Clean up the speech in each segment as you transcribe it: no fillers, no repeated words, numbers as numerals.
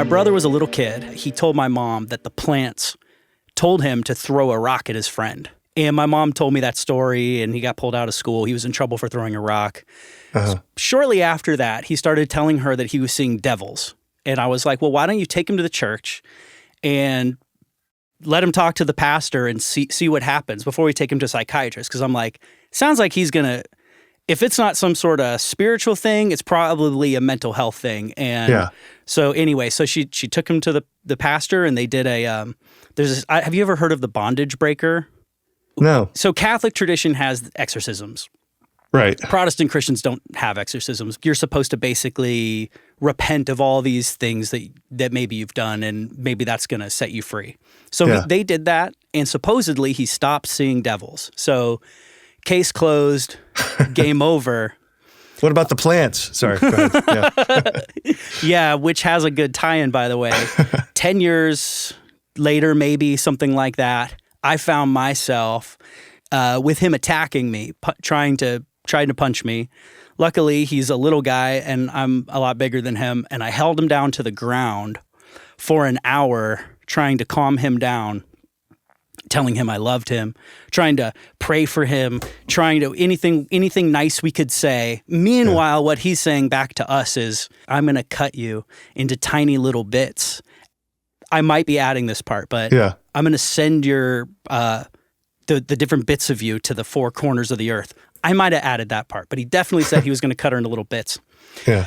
my brother was a little kid, he told my mom that the plants told him to throw a rock at his friend. And my mom told me that story, and he got pulled out of school. He was in trouble for throwing a rock. Shortly after that, he started telling her that he was seeing devils. And I was like, well, why don't you take him to the church and let him talk to the pastor and see what happens before we take him to a psychiatrist? Because I'm like, sounds like he's going to, if it's not some sort of spiritual thing, it's probably a mental health thing. And so anyway, so she took him to the pastor, and they did have you ever heard of the bondage breaker? No. So Catholic tradition has exorcisms. Right. Protestant Christians don't have exorcisms. You're supposed to basically repent of all these things that maybe you've done, and maybe that's going to set you free. So they did that, and supposedly he stopped seeing devils. So case closed, game over. What about the plants? Sorry, go ahead. Yeah, which has a good tie-in, by the way. 10 years later, maybe, something like that, I found myself with him attacking me, trying to punch me. Luckily, he's a little guy, and I'm a lot bigger than him, and I held him down to the ground for an hour, trying to calm him down, telling him I loved him, trying to pray for him, trying to anything nice we could say. Meanwhile, what he's saying back to us is, I'm going to cut you into tiny little bits. I might be adding this part, but I'm going to send your the different bits of you to the four corners of the earth. I might have added that part, but he definitely said he was going to cut her into little bits. Yeah.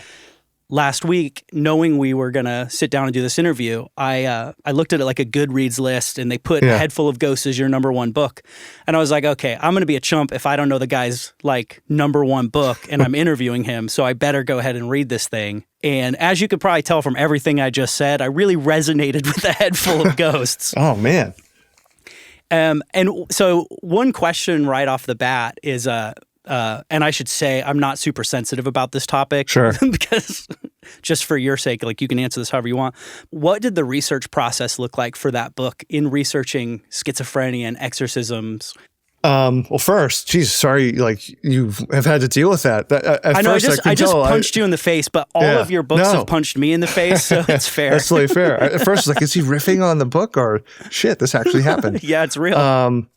Last week, knowing we were going to sit down and do this interview, I looked at it like a Goodreads list, and they put A Head Full of Ghosts as your number one book. And I was like, okay, I'm going to be a chump if I don't know the guy's like number one book and I'm interviewing him, so I better go ahead and read this thing. And as you could probably tell from everything I just said, I really resonated with A Head Full of Ghosts. Oh, man. And so one question right off the bat is, and I should say I'm not super sensitive about this topic. Sure. Because just for your sake, like you can answer this however you want. What did the research process look like for that book in researching schizophrenia and exorcisms? Well, first, geez, sorry, like you have had to deal with that. I know, I just punched you in the face, but all of your books have punched me in the face, so it's fair. That's totally fair. At first, I was like, is he riffing on the book, or shit, this actually happened? Yeah, it's real.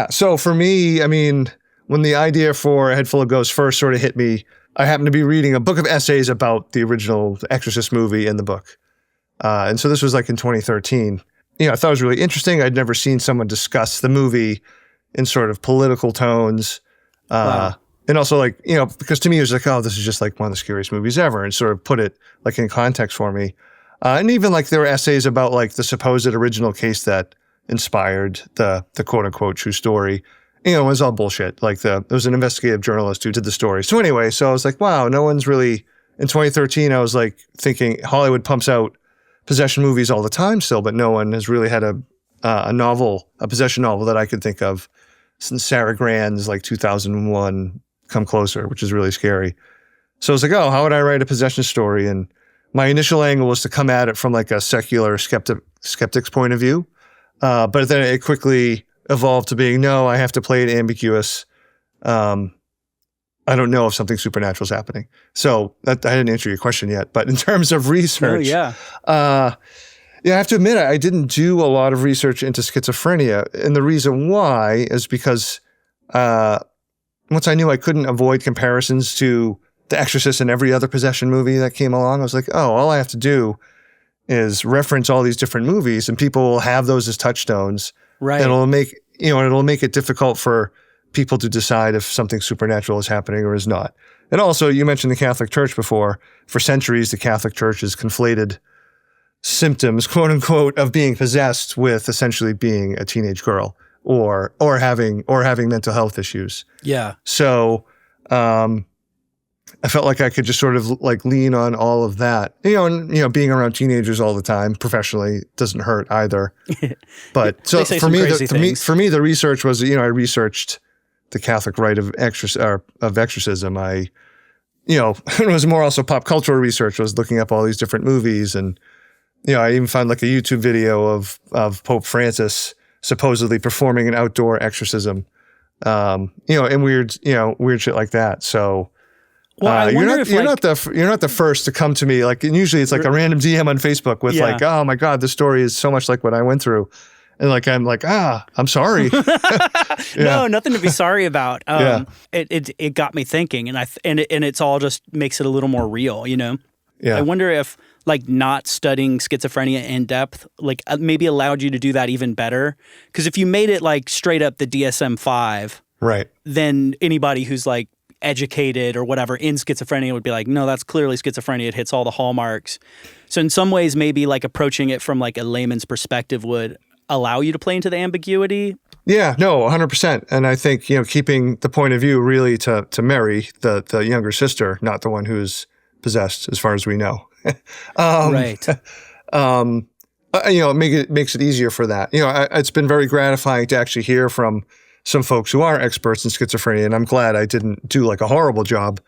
So for me, I mean, when the idea for A Head Full of Ghosts first sort of hit me, I happened to be reading a book of essays about the original Exorcist movie in the book. And so this was like in 2013. You know, I thought it was really interesting. I'd never seen someone discuss the movie in sort of political tones. Wow. And also like, you know, because to me it was like, oh, this is just like one of the scariest movies ever, and sort of put it like in context for me. And even like there were essays about like the supposed original case that inspired the quote unquote true story. You know, it was all bullshit. Like there was an investigative journalist who did the story. So anyway, so I was like, wow, no one's really, in 2013, I was like thinking Hollywood pumps out possession movies all the time still, but no one has really had a possession novel that I could think of since Sarah Grand's like 2001 Come Closer, which is really scary. So I was like, oh, how would I write a possession story? And my initial angle was to come at it from like a secular skeptic's point of view. But then it quickly evolved to being, no, I have to play it ambiguous. I don't know if something supernatural is happening. So I didn't answer your question yet, but in terms of research, I have to admit, I didn't do a lot of research into schizophrenia. And the reason why is because once I knew I couldn't avoid comparisons to The Exorcist and every other possession movie that came along, I was like, oh, all I have to do is reference all these different movies, and people will have those as touchstones. Right. It'll make it difficult for people to decide if something supernatural is happening or is not. And also, you mentioned the Catholic Church before. For centuries, the Catholic Church has conflated symptoms, quote unquote, of being possessed with essentially being a teenage girl or having mental health issues. Yeah. So I felt like I could just sort of like lean on all of that. And being around teenagers all the time professionally doesn't hurt either. But so for me, the research was, I researched the Catholic rite of exorcism. It was more also pop cultural research. I was looking up all these different movies, and I even found like a YouTube video of Pope Francis supposedly performing an outdoor exorcism. And weird shit like that. So Well, I wonder if you're not the first to come to me. Like, and usually it's like a random DM on Facebook with like, oh my God, this story is so much like what I went through. And like, I'm like, I'm sorry. No, nothing to be sorry about. It got me thinking, and it's all just makes it a little more real, you know? Yeah. I wonder if like not studying schizophrenia in depth, like maybe allowed you to do that even better. Because if you made it like straight up the DSM-5, right, then anybody who's like educated or whatever in schizophrenia would be like, no, that's clearly schizophrenia. It hits all the hallmarks. So in some ways, maybe like approaching it from like a layman's perspective would allow you to play into the ambiguity. Yeah, no, 100%. And I think, keeping the point of view really to Mary, the younger sister, not the one who's possessed, as far as we know. Right. It makes it easiasier for that. It's been very gratifying to actually hear from some folks who are experts in schizophrenia, and I'm glad I didn't do like a horrible job.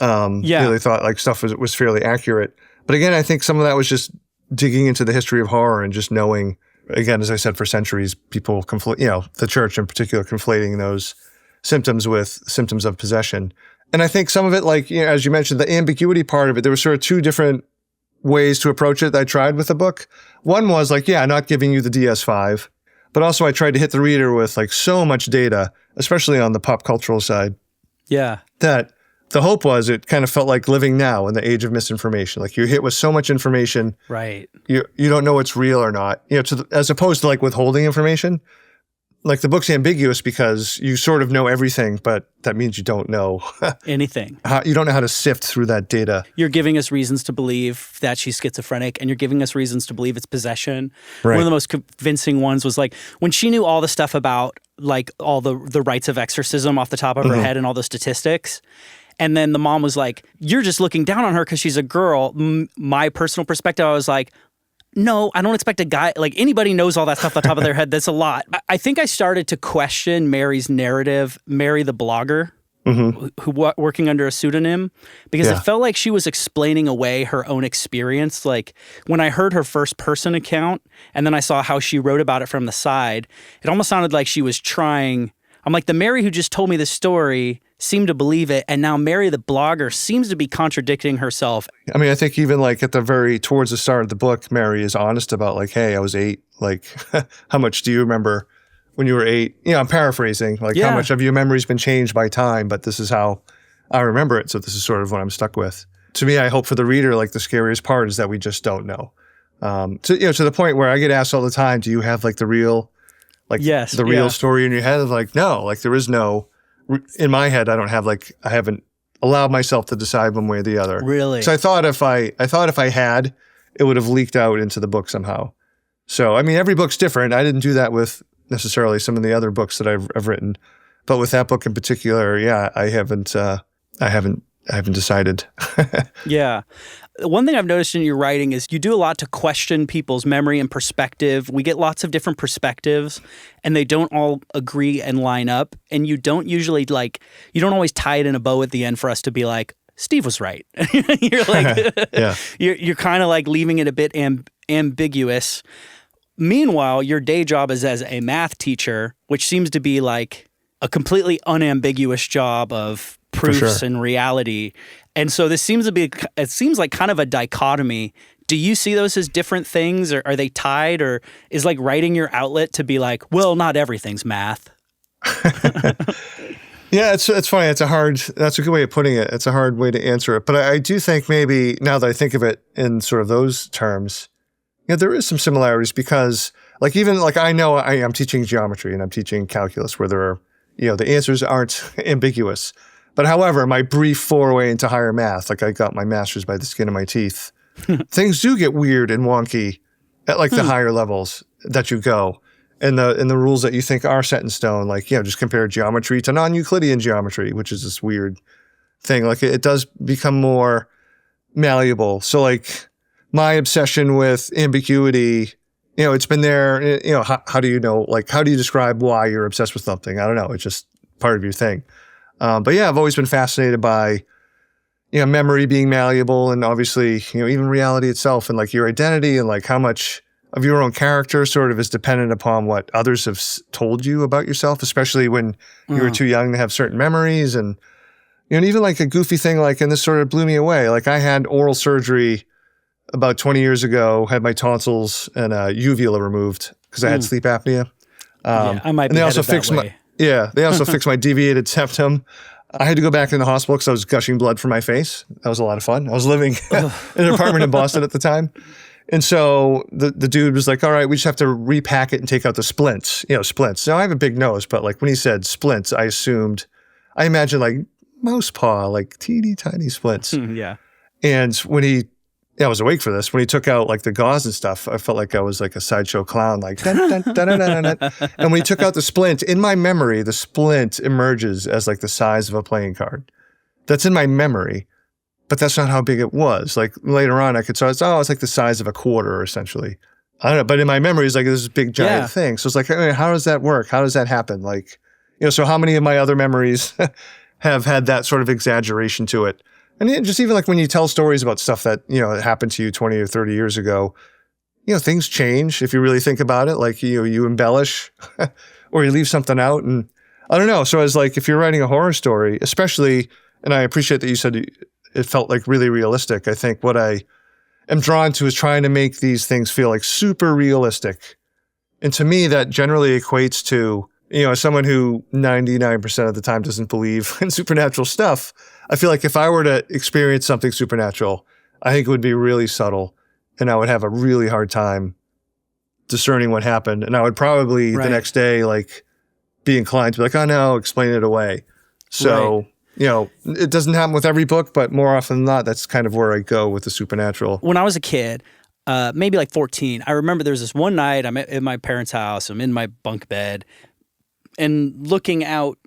Really thought like stuff was fairly accurate. But again, I think some of that was just digging into the history of horror and just knowing, again, as I said, for centuries, people the church in particular, conflating those symptoms with symptoms of possession. And I think some of it, like, as you mentioned, the ambiguity part of it, there were sort of two different ways to approach it that I tried with the book. One was like, not giving you the DS5, but also I tried to hit the reader with like so much data, especially on the pop cultural side. Yeah. That the hope was it kind of felt like living now in the age of misinformation. Like you're hit with so much information. Right. You don't know what's real or not, as opposed to like withholding information. Like the book's ambiguous because you sort of know everything, but that means you don't know anything. You don't know how to sift through that data. You're giving us reasons to believe that she's schizophrenic, and you're giving us reasons to believe it's possession. Right. One of the most convincing ones was like when she knew all the stuff about like all the rites of exorcism off the top of her head and all the statistics. And then the mom was like, you're just looking down on her because she's a girl. My personal perspective, I was like, no, I don't expect a guy, like anybody knows all that stuff on top of their head. That's a lot. I think I started to question Mary's narrative, Mary the blogger, who working under a pseudonym, because it felt like she was explaining away her own experience. Like when I heard her first person account and then I saw how she wrote about it from the side, it almost sounded like she was trying. I'm like, the Mary who just told me this story seemed to believe it, and now Mary the blogger seems to be contradicting herself. I mean, I think even like towards the start of the book, Mary is honest about like, hey, I was 8. Like, how much do you remember when you were 8? I'm paraphrasing. Like, how much of your memory's been changed by time, but this is how I remember it, so this is sort of what I'm stuck with. To me, I hope for the reader, like the scariest part is that we just don't know. To the point where I get asked all the time, do you have like the real story in your head? Of like, no, like there is no. In my head, I haven't allowed myself to decide one way or the other. Really? So I thought if I had, it would have leaked out into the book somehow. So I mean, every book's different. I didn't do that with necessarily some of the other books that I've written, but with that book in particular, I haven't decided. Yeah. One thing I've noticed in your writing is you do a lot to question people's memory and perspective. We get lots of different perspectives, and they don't all agree and line up. And you don't usually you don't always tie it in a bow at the end for us to be like, Steve was right. You're like, you're kind of like leaving it a bit ambiguous. Meanwhile, your day job is as a math teacher, which seems to be like a completely unambiguous job of proofs and reality. And so it seems like kind of a dichotomy. Do you see those as different things, or are they tied, or is like writing your outlet to be like, well, not everything's math? Yeah, it's funny. That's a good way of putting it. It's a hard way to answer it. But I do think maybe now that I think of it in sort of those terms, there is some similarities because like even like I know I'm teaching geometry and I'm teaching calculus where there are, the answers aren't ambiguous. But however, my brief foray into higher math, like I got my master's by the skin of my teeth, things do get weird and wonky at like the higher levels that you go. And the rules that you think are set in stone, like, just compare geometry to non-Euclidean geometry, which is this weird thing. Like it does become more malleable. So like my obsession with ambiguity, it's been there, how do you know, like, how do you describe why you're obsessed with something? I don't know. It's just part of your thing. But yeah, I've always been fascinated by, memory being malleable and obviously, even reality itself and like your identity and like how much of your own character sort of is dependent upon what others have told you about yourself, especially when you were too young to have certain memories. And, And even like a goofy thing, like, and this sort of blew me away. Like I had oral surgery about 20 years ago, had my tonsils and a uvula removed because I had sleep apnea. I might be they also headed that fixed way. they also fixed my deviated septum. I had to go back in the hospital because I was gushing blood from my face. That was a lot of fun. I was living in an apartment in Boston at the time. And so the dude was like, all right, we just have to repack it and take out the splints, splints. Now I have a big nose, but like when he said splints, I imagined like mouse paw, like teeny tiny splints. Yeah. And when I was awake for this. When he took out like the gauze and stuff, I felt like I was like a sideshow clown, like dun, dun, dun, dun, dun, dun, dun. And when he took out the splint, in my memory, the splint emerges as like the size of a playing card. That's in my memory, but that's not how big it was. Like later on, I could saw it's like the size of a quarter, essentially. I don't know, but in my memory, it's like this big giant thing. So it's like, how does that work? How does that happen? Like, so how many of my other memories have had that sort of exaggeration to it? And just even like when you tell stories about stuff that, that happened to you 20 or 30 years ago, things change if you really think about it. Like, you embellish or you leave something out. And I don't know. So I was like, if you're writing a horror story, especially, and I appreciate that you said it felt like really realistic. I think what I am drawn to is trying to make these things feel like super realistic. And to me, that generally equates to, as someone who 99% of the time doesn't believe in supernatural stuff, I feel like if I were to experience something supernatural, I think it would be really subtle and I would have a really hard time discerning what happened. And I would probably the next day, like, be inclined to be like, oh no, explain it away. So, it doesn't happen with every book, but more often than not, that's kind of where I go with the supernatural. When I was a kid, maybe like 14, I remember there was this one night I'm at my parents' house, I'm in my bunk bed, and looking out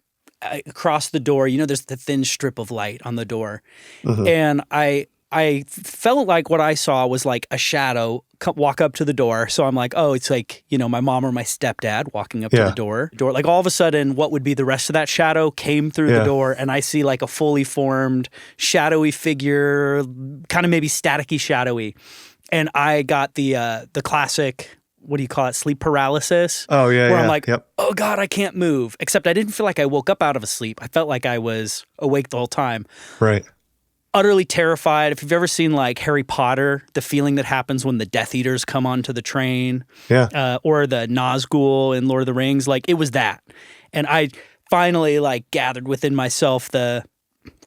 across the door, there's the thin strip of light on the door. Mm-hmm. And I felt like what I saw was like a shadow walk up to the door. So I'm like, oh, it's like, my mom or my stepdad walking up to the door. Like all of a sudden, what would be the rest of that shadow came through the door, and I see like a fully formed shadowy figure, kind of maybe staticky shadowy. And I got the classic, what do you call it, sleep paralysis. Oh, yeah, where I'm like, oh, God, I can't move. Except I didn't feel like I woke up out of a sleep. I felt like I was awake the whole time. Right. Utterly terrified. If you've ever seen like Harry Potter, the feeling that happens when the Death Eaters come onto the train, or the Nazgul in Lord of the Rings, like it was that. And I finally like gathered within myself the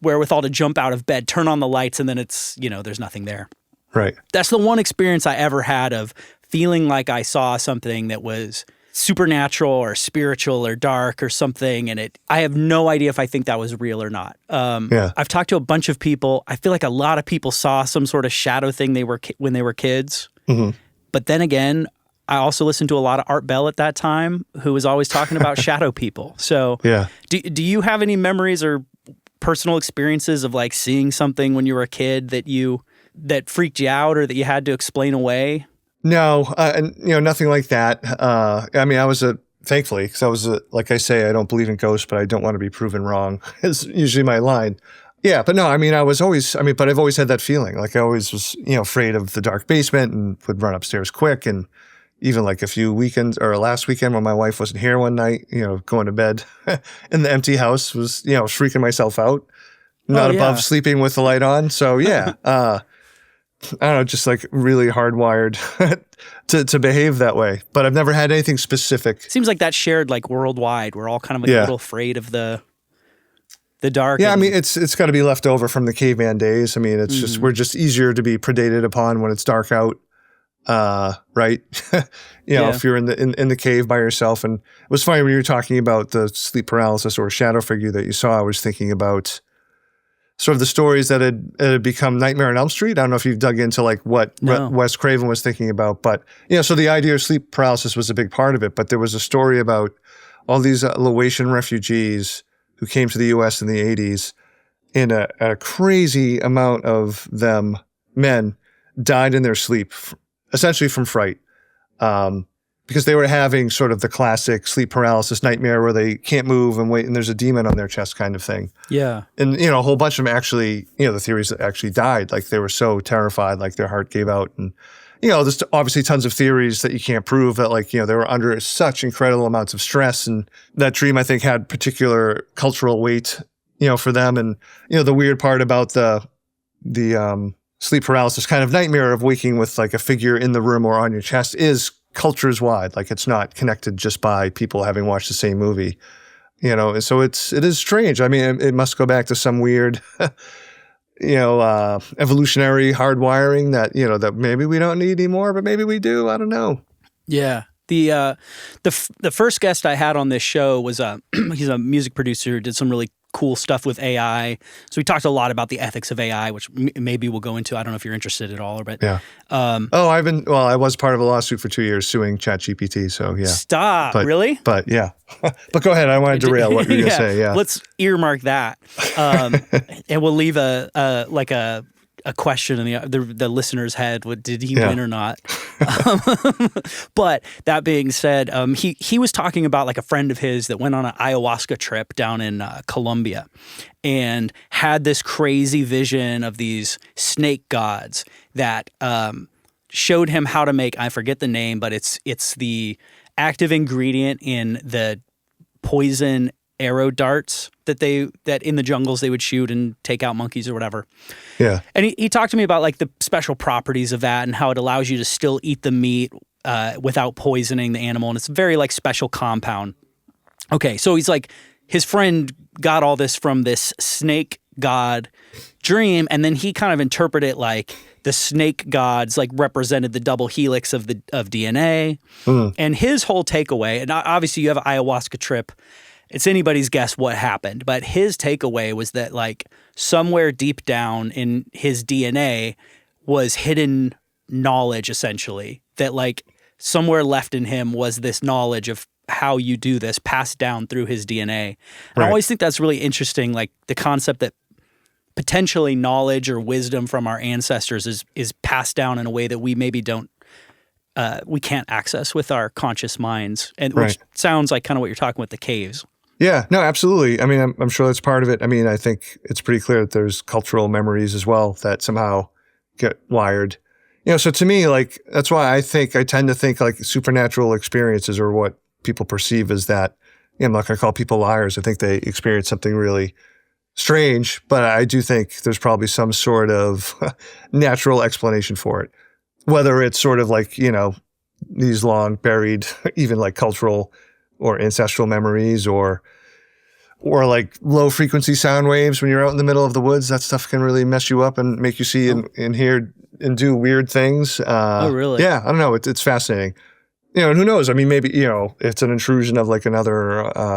wherewithal to jump out of bed, turn on the lights, and then it's, there's nothing there. Right. That's the one experience I ever had of feeling like I saw something that was supernatural or spiritual or dark or something, and I have no idea if I think that was real or not. I've talked to a bunch of people. I feel like a lot of people saw some sort of shadow thing when they were kids. Mm-hmm. But then again, I also listened to a lot of Art Bell at that time, who was always talking about shadow people. So do you have any memories or personal experiences of like seeing something when you were a kid that freaked you out or that you had to explain away? No, nothing like that. I was thankfully, because I was like I say, I don't believe in ghosts, but I don't want to be proven wrong is usually my line. Yeah, but no, but I've always had that feeling. Like I always was, afraid of the dark basement and would run upstairs quick. And even like a few weekends or last weekend when my wife wasn't here one night, going to bed in the empty house was, freaking myself out. Not above sleeping with the light on. So I don't know, just like really hardwired to behave that way. But I've never had anything specific. Seems like that's shared like worldwide. We're all kind of like a little afraid of the dark. Yeah, it's got to be left over from the caveman days. It's just, we're just easier to be predated upon when it's dark out. Right. If you're in the cave by yourself. And it was funny when you were talking about the sleep paralysis or shadow figure that you saw, I was thinking about sort of the stories that had become Nightmare on Elm Street. I don't know if you've dug into like what Wes Craven was thinking about, but so the idea of sleep paralysis was a big part of it. But there was a story about all these Laotian refugees who came to the U.S. in the 80s, and a crazy amount of them, men, died in their sleep, essentially from fright. Because they were having sort of the classic sleep paralysis nightmare where they can't move and wait, and there's a demon on their chest kind of thing. Yeah. And, a whole bunch of them actually, the theories that actually died. Like they were so terrified, like their heart gave out. And, there's obviously tons of theories that you can't prove that like, they were under such incredible amounts of stress. And that dream, I think, had particular cultural weight for them. And, the weird part about the sleep paralysis kind of nightmare of waking with like a figure in the room or on your chest is cultures wide. Like it's not connected just by people having watched the same movie, so it is strange. I mean, it must go back to some weird, evolutionary hardwiring that maybe we don't need anymore, but maybe we do. I don't know. Yeah. The first guest I had on this show was he's a music producer who did some really cool stuff with AI. So we talked a lot about the ethics of AI, which maybe we'll go into. I don't know if you're interested at all, but yeah. I was part of a lawsuit for 2 years suing ChatGPT. So yeah. Stop. Really? But yeah. But go ahead. I wanted to derail what you were going to say. Yeah. Let's earmark that. And we'll leave a question in the listener's head. Did he win or not? But that being said, he was talking about like a friend of his that went on an ayahuasca trip down in Colombia and had this crazy vision of these snake gods that showed him how to make, I forget the name, but it's the active ingredient in the poison arrow darts that in the jungles they would shoot and take out monkeys or whatever. Yeah. And he talked to me about like the special properties of that and how it allows you to still eat the meat without poisoning the animal. And it's a very like special compound. Okay. So he's like, his friend got all this from this snake god dream. And then he kind of interpreted it like the snake gods like represented the double helix of DNA. And his whole takeaway, and obviously you have an ayahuasca trip, it's anybody's guess what happened, but his takeaway was that like somewhere deep down in his DNA was hidden knowledge, essentially, that like somewhere left in him was this knowledge of how you do this passed down through his DNA. And I always think that's really interesting, like the concept that potentially knowledge or wisdom from our ancestors is passed down in a way that we maybe we can't access with our conscious minds, and which sounds like kind of what you're talking with the caves. Yeah, no, absolutely. I mean, I'm sure that's part of it. I mean, I think it's pretty clear that there's cultural memories as well that somehow get wired. So to me, like, that's why I tend to think like supernatural experiences are what people perceive as that. I'm not going to call people liars. I think they experience something really strange, but I do think there's probably some sort of natural explanation for it. Whether it's sort of like, these long buried, even like cultural or ancestral memories or like low frequency sound waves when you're out in the middle of the woods, that stuff can really mess you up and make you see and hear and do weird things. Oh, really? Yeah. I don't know. It's fascinating. And who knows? I mean, maybe, it's an intrusion of like another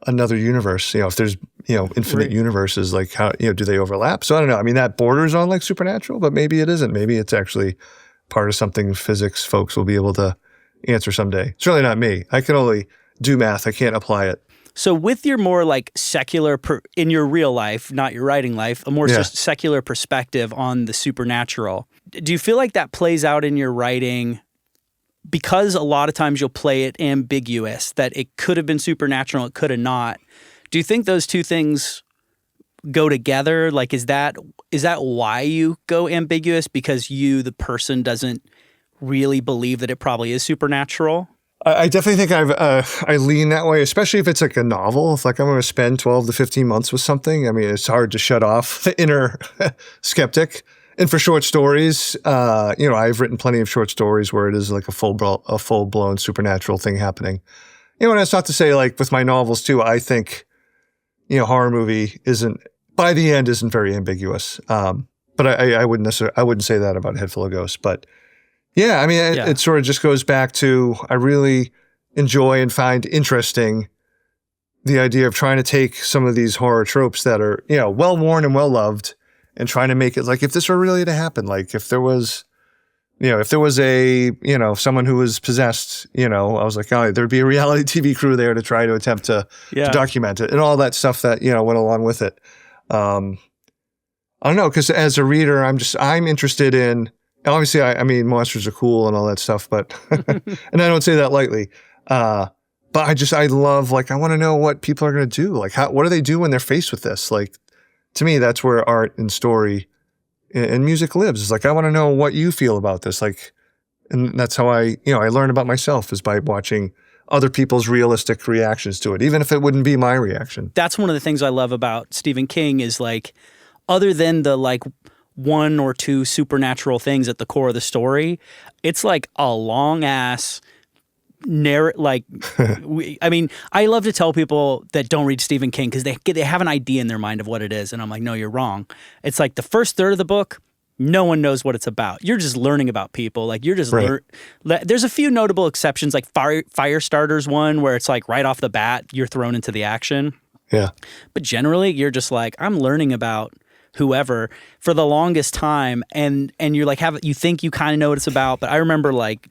universe, if there's, infinite universes, like how, do they overlap? So I don't know. I mean, that borders on like supernatural, but maybe it isn't. Maybe it's actually part of something physics folks will be able to answer someday. It's really not me. I can only do math. I can't apply it. So with your more like secular, in your real life, not your writing life, a more secular perspective on the supernatural, do you feel like that plays out in your writing? Because a lot of times you'll play it ambiguous, that it could have been supernatural, it could have not. Do you think those two things go together? Like, is that why you go ambiguous? Because you, the person, doesn't really believe that it probably is supernatural? I definitely think I lean that way, especially if it's like a novel. If like I'm going to spend 12 to 15 months with something, I mean, it's hard to shut off the inner skeptic. And for short stories, I've written plenty of short stories where it is like a full-blown supernatural thing happening. And it's not to say like with my novels too, I think, horror movie isn't very ambiguous. But I wouldn't say that about Head Full of Ghosts. But yeah, I mean, it sort of just goes back to, I really enjoy and find interesting the idea of trying to take some of these horror tropes that are, well-worn and well-loved, and trying to make it like, if this were really to happen, like if there was a, someone who was possessed, I was like, oh, there'd be a reality TV crew there to try to attempt to document it and all that stuff that, went along with it. I don't know, because as a reader, I'm interested in, obviously, I mean, monsters are cool and all that stuff, but, and I don't say that lightly, but I love, like, I want to know what people are going to do. Like, what do they do when they're faced with this? Like, to me, that's where art and story and music lives. It's like, I want to know what you feel about this. Like, and that's how I learn about myself, is by watching other people's realistic reactions to it, even if it wouldn't be my reaction. That's one of the things I love about Stephen King is like, other than the like one or two supernatural things at the core of the story, it's like a long ass narrative. Like, I mean, I love to tell people that don't read Stephen King because they have an idea in their mind of what it is, and I'm like, no, you're wrong. It's like the first third of the book, no one knows what it's about. You're just learning about people. Like you're just there's a few notable exceptions, like Firestarter's one where it's like right off the bat you're thrown into the action. Yeah. But generally you're just like, I'm learning about whoever for the longest time, and you're like you think you kind of know what it's about. But I remember like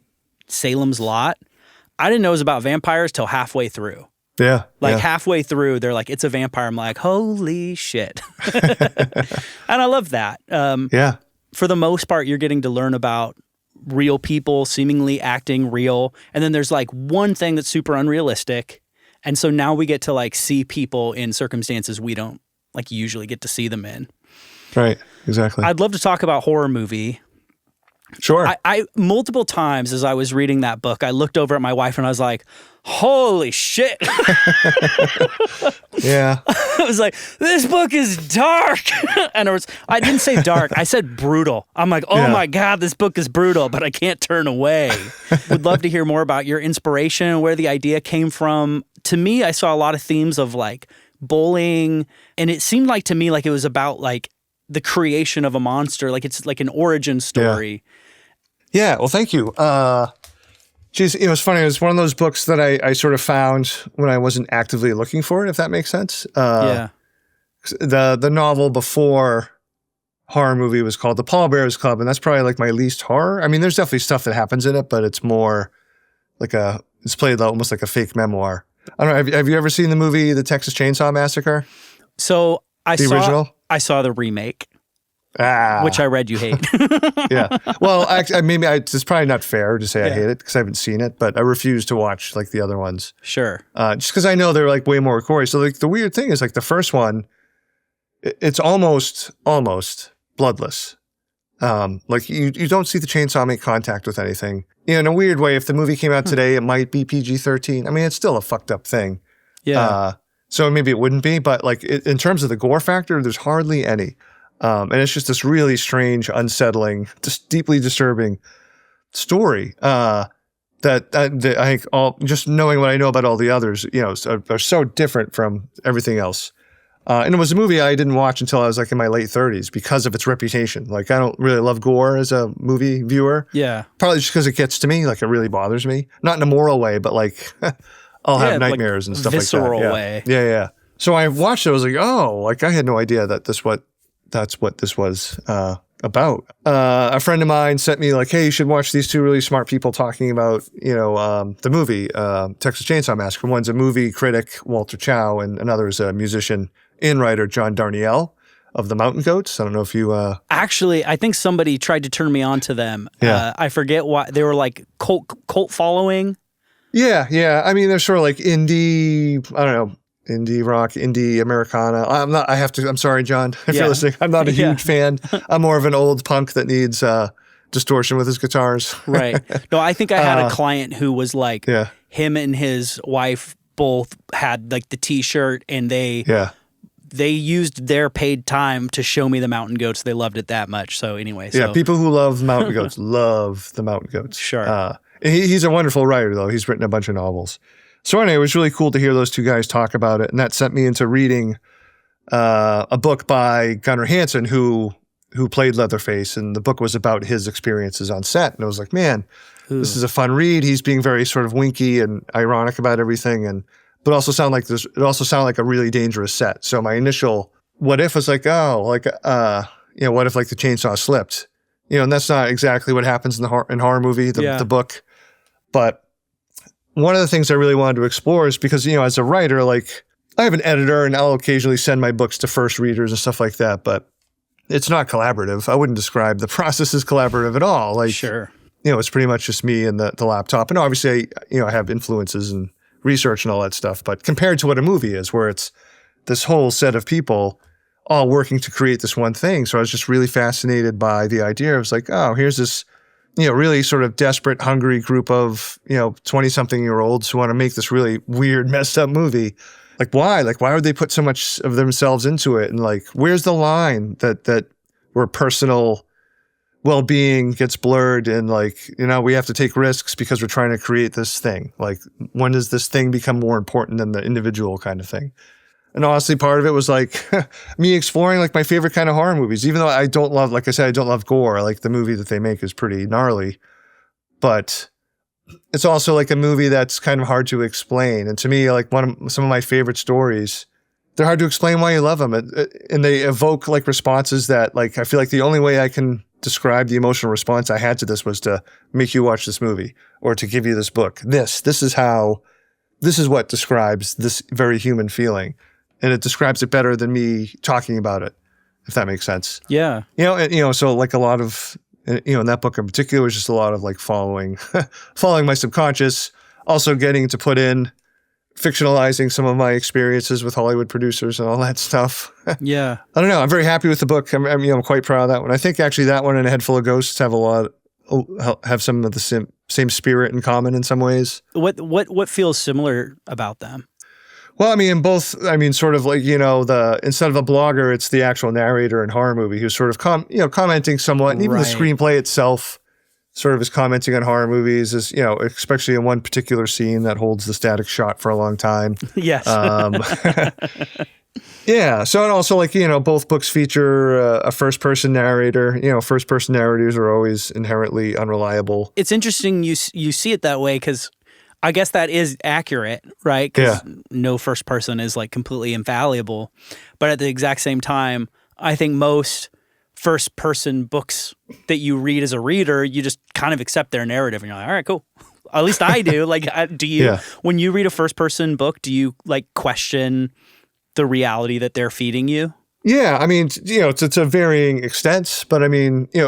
Salem's Lot. I didn't know it was about vampires till halfway through. Yeah. Like halfway through, they're like, it's a vampire. I'm like, holy shit. And I love that. Yeah. For the most part, you're getting to learn about real people seemingly acting real. And then there's like one thing that's super unrealistic. And so now we get to like see people in circumstances we don't like usually get to see them in. Right. Exactly. I'd love to talk about horror movie. Sure. I multiple times as I was reading that book, I looked over at my wife and I was like, holy shit. Yeah. I was like, this book is dark. And I didn't say dark. I said brutal. I'm like, oh my God, this book is brutal, but I can't turn away. Would love to hear more about your inspiration, where the idea came from. To me, I saw a lot of themes of like bullying. And it seemed like to me like it was about like the creation of a monster. Like it's like an origin story. Yeah. Well, thank you. Geez, it was funny. It was one of those books that I sort of found when I wasn't actively looking for it, if that makes sense. The novel before horror movie was called The Pallbearers Club, and that's probably like my least horror. I mean, there's definitely stuff that happens in it, but it's more like it's played almost like a fake memoir. I don't know. Have you ever seen the movie The Texas Chainsaw Massacre? So the original? I saw the remake. Which I read you hate. Yeah. Well, maybe it's probably not fair to say I hate it because I haven't seen it, but I refuse to watch like the other ones. Sure. Just because I know they're like way more gory. So like the weird thing is like the first one, it's almost bloodless. Like you don't see the chainsaw make contact with anything. You know, in a weird way, if the movie came out today, it might be PG-13. I mean, it's still a fucked up thing. Yeah. So maybe it wouldn't be, but like in terms of the gore factor, there's hardly any. And it's just this really strange, unsettling, just deeply disturbing story that I think just knowing what I know about all the others, you know, are so different from everything else. And it was a movie I didn't watch until I was like in my late 30s because of its reputation. Like I don't really love gore as a movie viewer. Yeah. Probably just because it gets to me, like it really bothers me. Not in a moral way, but like I'll have nightmares and stuff like that. Visceral way. Yeah. So I watched it, I was like, oh, like I had no idea that that's what this was about. A friend of mine sent me like, hey, you should watch these two really smart people talking about, you know, the movie Texas Chainsaw Massacre. One's a movie critic, Walter Chow, and another is a musician and writer, John Darnielle of the Mountain Goats. I don't know if you... Actually, I think somebody tried to turn me on to them. Yeah. I forget why. They were like cult following. Yeah. I mean, they're sort of like indie, I don't know, indie rock, indie Americana. I'm sorry, John, if you're listening. I'm not a huge fan. I'm more of an old punk that needs distortion with his guitars. Right. No, I think I had a client who was like, him and his wife both had like the t-shirt and they used their paid time to show me the Mountain Goats. They loved it that much. So anyway. People who love Mountain Goats love the Mountain Goats. Sure. He's a wonderful writer, though. He's written a bunch of novels. So anyway, it was really cool to hear those two guys talk about it. And that sent me into reading a book by Gunnar Hansen, who played Leatherface. And the book was about his experiences on set. And I was like, man, this is a fun read. He's being very sort of winky and ironic about everything. But it also sounded like a really dangerous set. So my initial what if was like, what if like the chainsaw slipped? You know, and that's not exactly what happens in the horror movie, the book. But one of the things I really wanted to explore is because, you know, as a writer, like I have an editor and I'll occasionally send my books to first readers and stuff like that, but it's not collaborative. I wouldn't describe the process as collaborative at all. Like, sure. You know, it's pretty much just me and the laptop. And obviously, I have influences and research and all that stuff, but compared to what a movie is, where it's this whole set of people all working to create this one thing. So I was just really fascinated by the idea. I was like, oh, here's this really sort of desperate, hungry group of, 20-something-year-olds who want to make this really weird, messed up movie. Like, why? Like, why would they put so much of themselves into it? And like, where's the line that where personal well-being gets blurred and like, we have to take risks because we're trying to create this thing. Like, when does this thing become more important than the individual kind of thing? And honestly, part of it was like me exploring like my favorite kind of horror movies, even though I don't love, like I said, I don't love gore. Like the movie that they make is pretty gnarly, but it's also like a movie that's kind of hard to explain. And to me, like some of my favorite stories, they're hard to explain why you love them. And they evoke like responses that like, I feel like the only way I can describe the emotional response I had to this was to make you watch this movie or to give you this book. This is what describes this very human feeling. And it describes it better than me talking about it, if that makes sense. Yeah. So like a lot of, in that book in particular was just a lot of like following my subconscious, also getting to put in fictionalizing some of my experiences with Hollywood producers and all that stuff. Yeah. I don't know. I'm very happy with the book. I'm quite proud of that one. I think actually that one and A Head Full of Ghosts have some of the same spirit in common in some ways. What feels similar about them? Well, in both, sort of like, instead of a blogger, it's the actual narrator in horror movie who's sort of commenting somewhat. And even the screenplay itself sort of is commenting on horror movies, is, especially in one particular scene that holds the static shot for a long time. Yes. Yeah. So, and also like, both books feature a first-person narrator. First-person narrators are always inherently unreliable. It's interesting you see it that way because I guess that is accurate, right? Because no first person is like completely infallible. But at the exact same time, I think most first person books that you read as a reader, you just kind of accept their narrative and you're like, all right, cool. At least I do. Like, do you, when you read a first person book, do you like question the reality that they're feeding you? Yeah. It's to varying extents, but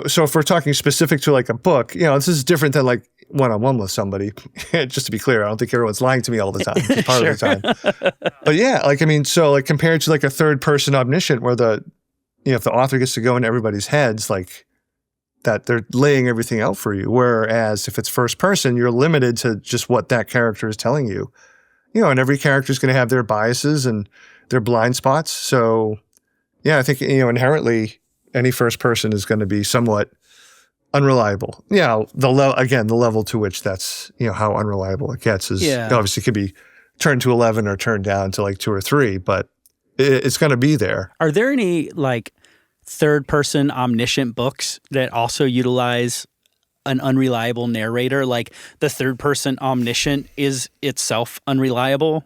so if we're talking specific to like a book, this is different than like one-on-one with somebody. Just to be clear, I don't think everyone's lying to me all the time, part of the time. But yeah, so like compared to like a third person omniscient where if the author gets to go into everybody's heads, like that they're laying everything out for you. Whereas if it's first person, you're limited to just what that character is telling you. And every character is going to have their biases and their blind spots. So yeah, I think, inherently any first person is going to be somewhat unreliable. Yeah, the level to which that's, how unreliable it gets is obviously could be turned to 11 or turned down to like 2 or 3, but it's going to be there. Are there any like third person omniscient books that also utilize an unreliable narrator? Like the third person omniscient is itself unreliable?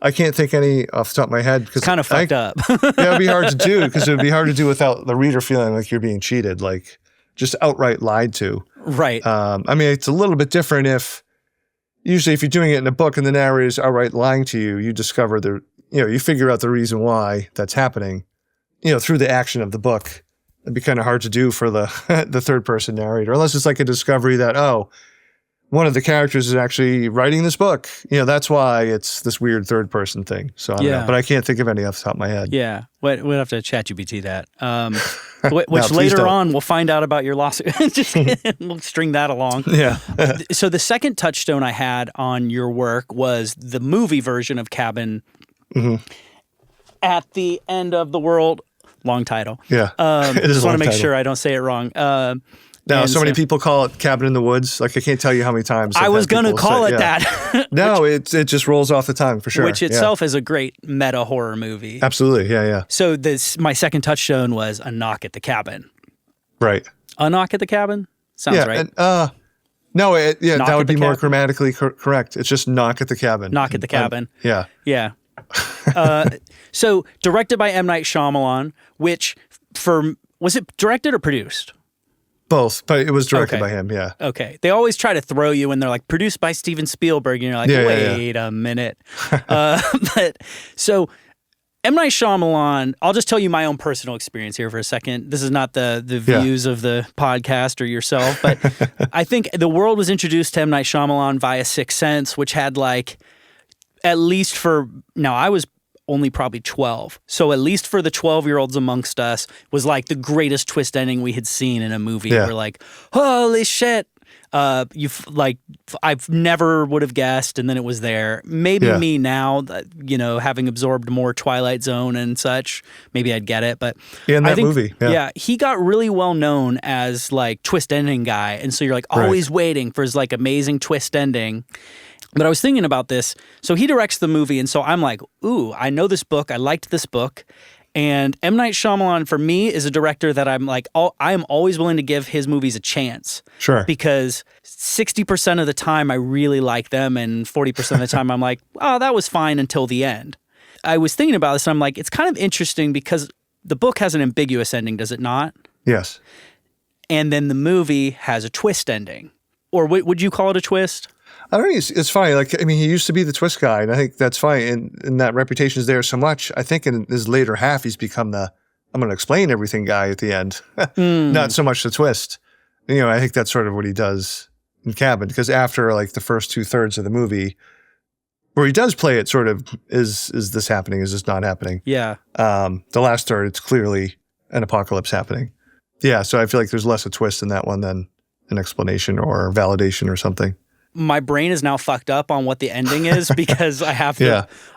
I can't think any off the top of my head. It's kind of fucked up. Yeah, it'd be hard to do because it would be hard to do without the reader feeling like you're being cheated, like just outright lied to. Right. It's a little bit different if you're doing it in a book and the narrator is outright lying to you, you discover you figure out the reason why that's happening, through the action of the book. It'd be kind of hard to do for the third person narrator, unless it's like a discovery that, one of the characters is actually writing this book. That's why it's this weird third person thing. So I don't know, but I can't think of any off the top of my head. Yeah. We'll have to ChatGPT that. Which later on we'll find out about your lawsuit. We'll string that along. Yeah. So the second touchstone I had on your work was the movie version of Cabin at the End of the World. Long title. Yeah. Just want to make sure I don't say it wrong. No, so many people call it Cabin in the Woods. Like I can't tell you how many times. I was going to call it that. No, it just rolls off the tongue for sure. Which itself is a great meta horror movie. Absolutely, yeah. So my second touchstone was A Knock at the Cabin. Right. A Knock at the Cabin? Sounds right. And, no, that would be more grammatically correct. It's just Knock at the Cabin. Knock at the Cabin. Yeah. Yeah. So directed by M. Night Shyamalan, which was it directed or produced? Both, but it was directed by him, yeah. Okay. They always try to throw you when they're like, produced by Steven Spielberg, and you're like, wait a minute. So M. Night Shyamalan, I'll just tell you my own personal experience here for a second. This is not the views of the podcast or yourself, but I think the world was introduced to M. Night Shyamalan via Sixth Sense, which had like, at least I was only probably 12. So at least for the 12-year-olds amongst us, was like the greatest twist ending we had seen in a movie. Yeah. We're like, holy shit. I've never would have guessed, and then it was there. Maybe me now, having absorbed more Twilight Zone and such, maybe I'd get it. But in that I think, movie, he got really well known as like twist ending guy, and so you're like always waiting for his like amazing twist ending. But I was thinking about this. So he directs the movie, and so I'm like, ooh, I know this book. I liked this book. And M. Night Shyamalan, for me, is a director that I'm like, I am always willing to give his movies a chance. Sure. Because 60% of the time I really like them, and 40% of the time I'm like, oh, that was fine until the end. I was thinking about this, and I'm like, it's kind of interesting because the book has an ambiguous ending, does it not? Yes. And then the movie has a twist ending. Or would you call it a twist? I don't know. It's funny. Like, I mean, he used to be the twist guy, and I think that's fine. And that reputation is there so much. I think in his later half, he's become the I'm going to explain everything guy at the end. Not so much the twist. I think that's sort of what he does in Cabin, because after like the first 2/3 of the movie, where he does play it sort of, is this happening? Is this not happening? Yeah. The last third, it's clearly an apocalypse happening. Yeah. So I feel like there's less a twist in that one than an explanation or validation or something. My brain is now fucked up on what the ending is because I have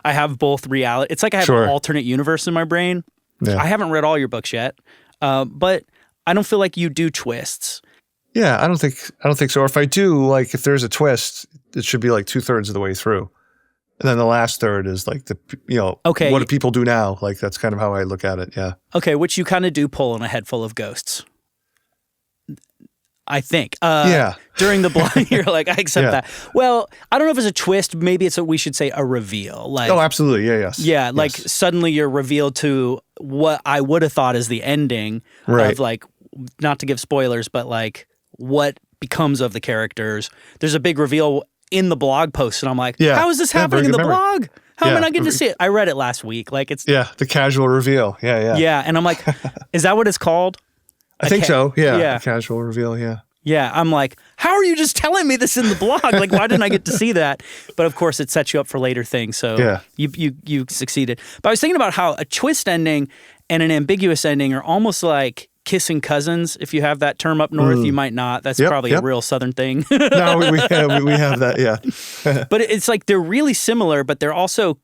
I have both reality. It's like I have an alternate universe in my brain. Yeah. I haven't read all your books yet, but I don't feel like you do twists. Yeah, I don't think so. Or if I do, like if there's a twist, it should be like 2/3 of the way through, and then the last third is like what do people do now? Like that's kind of how I look at it. Yeah. Okay, which you kind of do pull in A Head Full of Ghosts. I think. During the blog, you're like, I accept that. Well, I don't know if it's a twist. Maybe it's we should say a reveal. Like, oh, absolutely. Yeah, yes. Yeah, like suddenly you're revealed to what I would have thought is the ending of like, not to give spoilers, but like what becomes of the characters. There's a big reveal in the blog post, and I'm like, how is this happening in the blog? How am I not getting to see it? I read it last week. Like it's the casual reveal. Yeah. Yeah, and I'm like, is that what it's called? I think so. Yeah. A casual reveal. Yeah. Yeah. I'm like, how are you just telling me this in the blog? Like, why didn't I get to see that? But of course, it sets you up for later things. So you succeeded. But I was thinking about how a twist ending and an ambiguous ending are almost like kissing cousins. If you have that term up north, you might not. That's probably a real Southern thing. No, we have that. Yeah. But it's like they're really similar, but they're also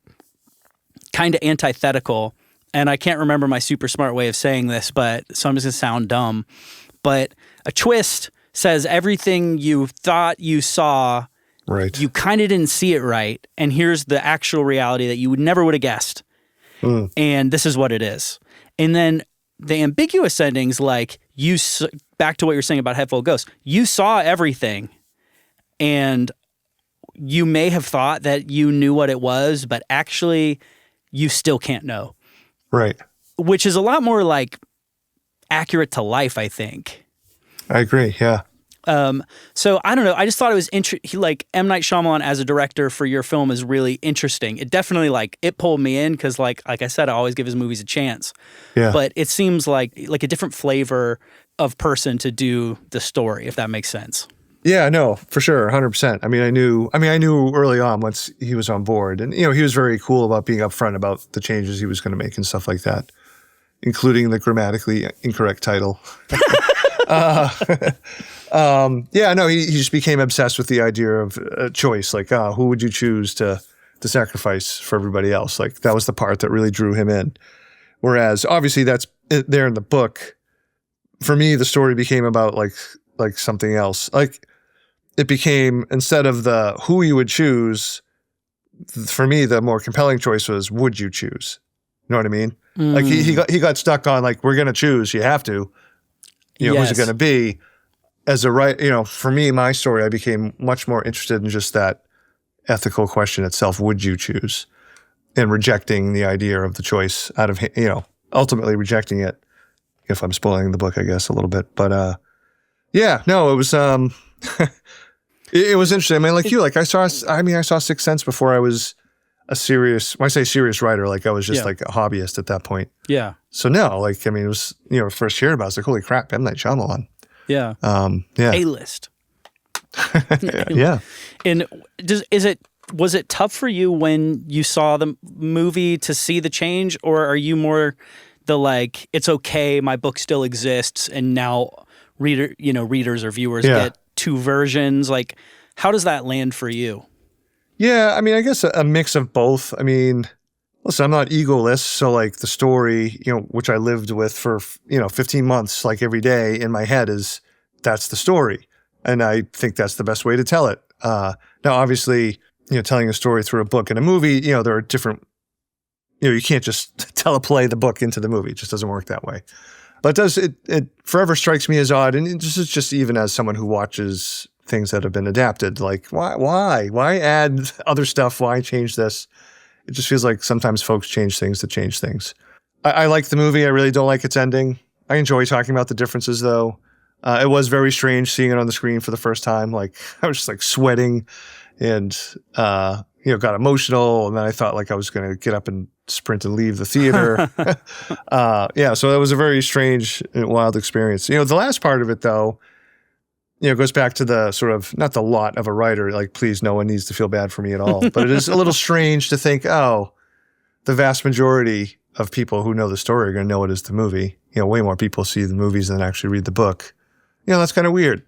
kind of antithetical. And I can't remember my super smart way of saying this, so I'm just going to sound dumb. But a twist says everything you thought you saw, you kind of didn't see it right. And here's the actual reality that you never would have guessed. And this is what it is. And then the ambiguous endings, like back to what you're saying about Head Full of Ghosts, you saw everything. And you may have thought that you knew what it was, but actually you still can't know. Right. Which is a lot more like accurate to life, I think. I agree. Yeah. So I don't know. I just thought it was interesting. Like M. Night Shyamalan as a director for your film is really interesting. It definitely it pulled me in because like I said, I always give his movies a chance. Yeah. But it seems like a different flavor of person to do the story, if that makes sense. Yeah, no, for sure, 100%. I mean, I knew early on once he was on board, and he was very cool about being upfront about the changes he was going to make and stuff like that, including the grammatically incorrect title. He just became obsessed with the idea of a choice, like, who would you choose to sacrifice for everybody else? Like that was the part that really drew him in. Whereas obviously that's there in the book. For me, the story became about like something else. Like it became, instead of the who you would choose, for me, the more compelling choice was, would you choose? You know what I mean? Like he got stuck on like, we're going to choose. You have to, who's it going to be? As a for me, my story, I became much more interested in just that ethical question itself. Would you choose? And rejecting the idea of the choice out of, ultimately rejecting it. If I'm spoiling the book, I guess a little bit, but, it was, it was interesting. I mean, like you, like I saw Sixth Sense before I was a serious, when I say serious writer, like I was just like a hobbyist at that point. Yeah. So no, like, I mean, it was, first hearing about it, I was like, holy crap, M. Night Shyamalan. Yeah. A-list. Yeah. And is it Was it tough for you when you saw the movie to see the change, or are you more the like, it's okay, my book still exists, and now readers or viewers get two versions? Like, how does that land for you? Yeah, I mean, I guess a mix of both. I mean, listen, I'm not egoless, so like the story, which I lived with for 15 months, like every day in my head that's the story, and I think that's the best way to tell it. Now, obviously, telling a story through a book and a movie, there are different. You can't just teleplay the book into the movie; it just doesn't work that way. But it forever strikes me as odd, and it's just even as someone who watches things that have been adapted, like why add other stuff? Why change this? It just feels like sometimes folks change things to change things. I like the movie. I really don't like its ending. I enjoy talking about the differences, though. It was very strange seeing it on the screen for the first time. Like, I was just like sweating and, got emotional. And then I thought like I was going to get up and sprint and leave the theater. So it was a very strange and wild experience. The last part of it, though, goes back to the sort of, not the lot of a writer, like, please, no one needs to feel bad for me at all. But it is a little strange to think, the vast majority of people who know the story are going to know it as the movie. Way more people see the movies than actually read the book. That's kind of weird.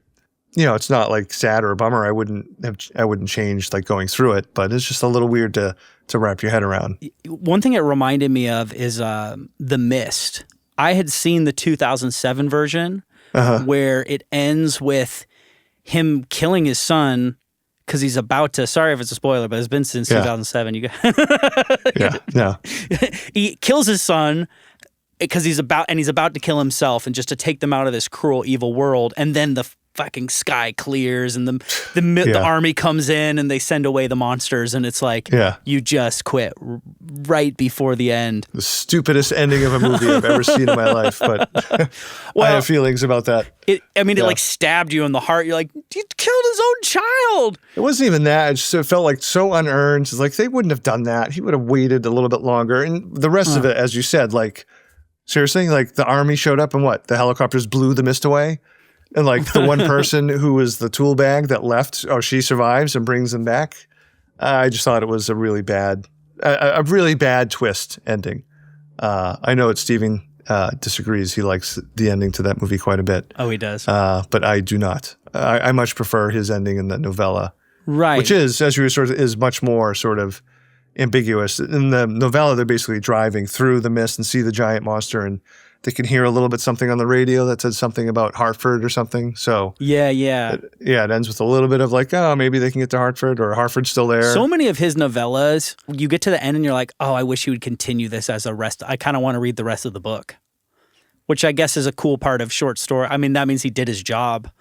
It's not like sad or a bummer. I wouldn't change like going through it, but it's just a little weird to wrap your head around. One thing it reminded me of is The Mist. I had seen the 2007 version where it ends with him killing his son because he's about to, sorry if it's a spoiler, but it's been since 2007. You He kills his son because he's about to kill himself and just to take them out of this cruel, evil world. And then the fucking sky clears and the army comes in and they send away the monsters. And it's like, you just quit right before the end. The stupidest ending of a movie I've ever seen in my life. But I have feelings about that. It like stabbed you in the heart. You're like, he killed his own child. It wasn't even that. It felt like so unearned. It's like they wouldn't have done that. He would have waited a little bit longer. And the rest of it, as you said, like, seriously, like the army showed up and the helicopters blew the mist away? And like the one person who was the tool bag that left, she survives and brings them back. I just thought it was a really bad twist ending. I know that Steven disagrees. He likes the ending to that movie quite a bit. Oh, he does. But I do not. I much prefer his ending in the novella. Right. Which is, as you were is much more sort of ambiguous. In the novella, they're basically driving through the mist and see the giant monster, and they can hear a little bit something on the radio that says something about Hartford or something. So it ends with a little bit of like, maybe they can get to Hartford, or Hartford's still there. So many of his novellas, you get to the end and you're like, I wish he would continue this as a rest. I kind of want to read the rest of the book, which I guess is a cool part of short story. I mean, that means he did his job.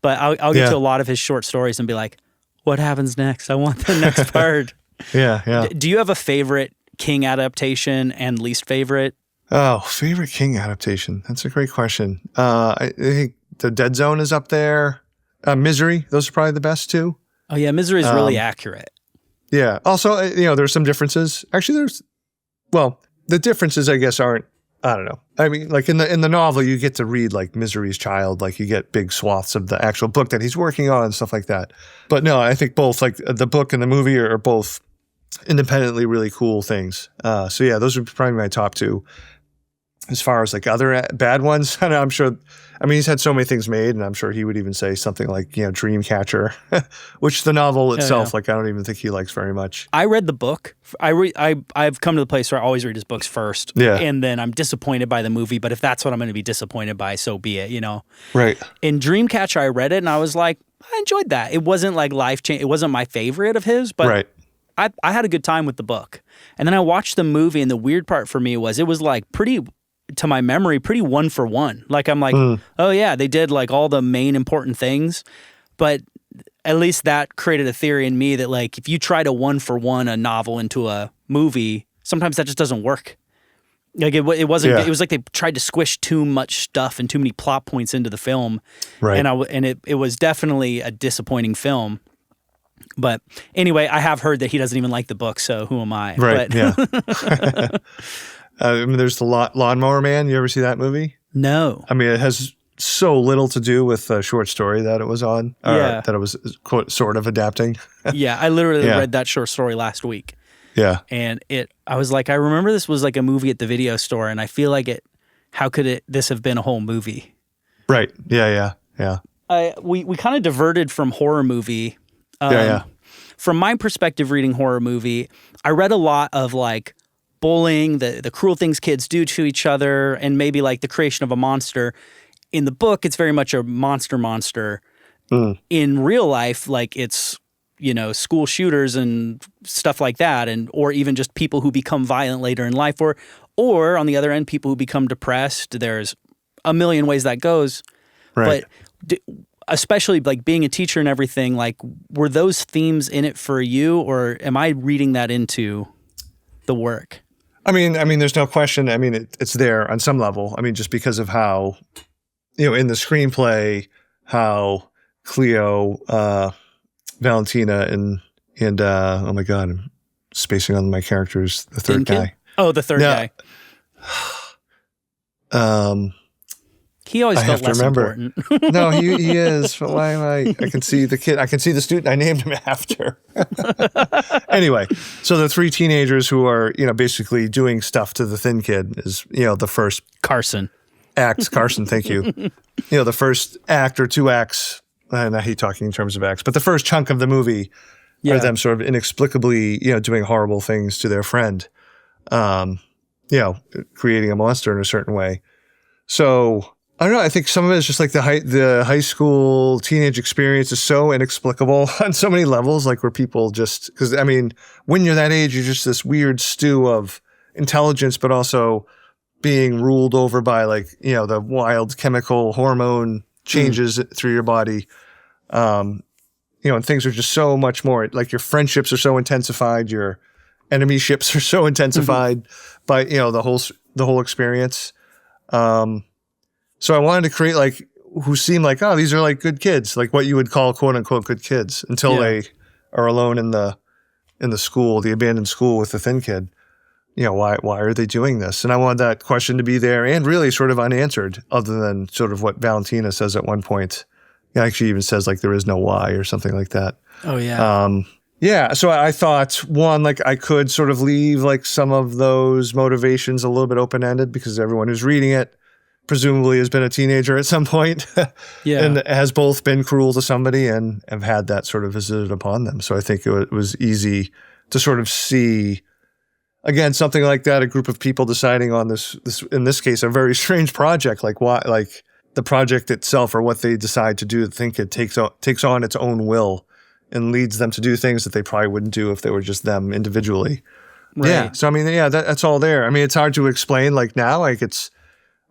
But I'll get to a lot of his short stories and be like, what happens next? I want the next part. Yeah. Do you have a favorite King adaptation and least favorite? Oh, favorite King adaptation. That's a great question. I think The Dead Zone is up there. Misery, those are probably the best too. Oh yeah, Misery is really accurate. Yeah. Also, there's some differences. Actually, the differences I guess aren't, I don't know. I mean, like in the novel, you get to read like Misery's Child, like you get big swaths of the actual book that he's working on and stuff like that. But no, I think both like the book and the movie are both independently really cool things. So yeah, those would probably be my top two. As far as like other bad ones, I'm sure, he's had so many things made, and I'm sure he would even say something like, Dreamcatcher, which the novel itself, like I don't even think he likes very much. I read the book. I've come to the place where I always read his books first, and then I'm disappointed by the movie, but if that's what I'm going to be disappointed by, so be it, Right. In Dreamcatcher, I read it, and I was like, I enjoyed that. It wasn't like life-changing. It wasn't my favorite of his, but I had a good time with the book. And then I watched the movie, and the weird part for me was it was like pretty, to my memory, pretty one for one. Like I'm like, oh yeah, they did like all the main important things, but at least that created a theory in me that like if you try to one for one a novel into a movie, sometimes that just doesn't work. Like it wasn't. It was like they tried to squish too much stuff and too many plot points into the film, right? And it was definitely a disappointing film. But anyway, I have heard that he doesn't even like the book, so who am I? Right. There's the Lawnmower Man. You ever see that movie? No. It has so little to do with the short story that it was on, that it was quote sort of adapting. Yeah, I literally read that short story last week. Yeah. And I was like, I remember this was like a movie at the video store, and I feel like how could this have been a whole movie? Right. Yeah. We kind of diverted from horror movie. From my perspective, reading horror movie, I read a lot of like bullying, the cruel things kids do to each other, and maybe like the creation of a monster. In the book, it's very much a monster. In real life, like it's, school shooters and stuff like that, or even just people who become violent later in life, or on the other end, people who become depressed. There's a million ways that goes. Right. But especially like being a teacher and everything, like were those themes in it for you, or am I reading that into the work? I mean, there's no question. I mean, it's there on some level. I mean, just because of how, in the screenplay, how Cleo, Valentina, and oh my God, I'm spacing on my characters. The third guy. Oh, the third guy. He always felt less important. No, he is. But why am I can see the kid. I can see the student I named him after. Anyway, so the three teenagers who are, basically doing stuff to the thin kid is, the first Carson, thank you. The first act or two acts, and I hate talking in terms of acts, but the first chunk of the movie are them sort of inexplicably, doing horrible things to their friend, creating a monster in a certain way. So I don't know. I think some of it is just like the high school teenage experience is so inexplicable on so many levels, like where people just, because I mean, when you're that age, you're just this weird stew of intelligence, but also being ruled over by like, the wild chemical hormone changes through your body. And things are just so much more, like your friendships are so intensified, your enemyships are so intensified by, the whole experience. So I wanted to create like who seem like, oh, these are like good kids, like what you would call quote unquote good kids, until they are alone in the school, the abandoned school with the thin kid. Why are they doing this? And I wanted that question to be there and really sort of unanswered, other than sort of what Valentina says at one point. She even says like there is no why or something like that. Oh yeah. So I thought, one, like I could sort of leave like some of those motivations a little bit open-ended, because everyone who's reading it presumably has been a teenager at some point and has both been cruel to somebody and have had that sort of visited upon them. So I think it was easy to sort of see, again, something like that, a group of people deciding on this in this case, a very strange project, like why, like the project itself or what they decide to do, I think it takes on its own will and leads them to do things that they probably wouldn't do if they were just them individually. Right. Yeah. So, I mean, that's all there. I mean, it's hard to explain like now, like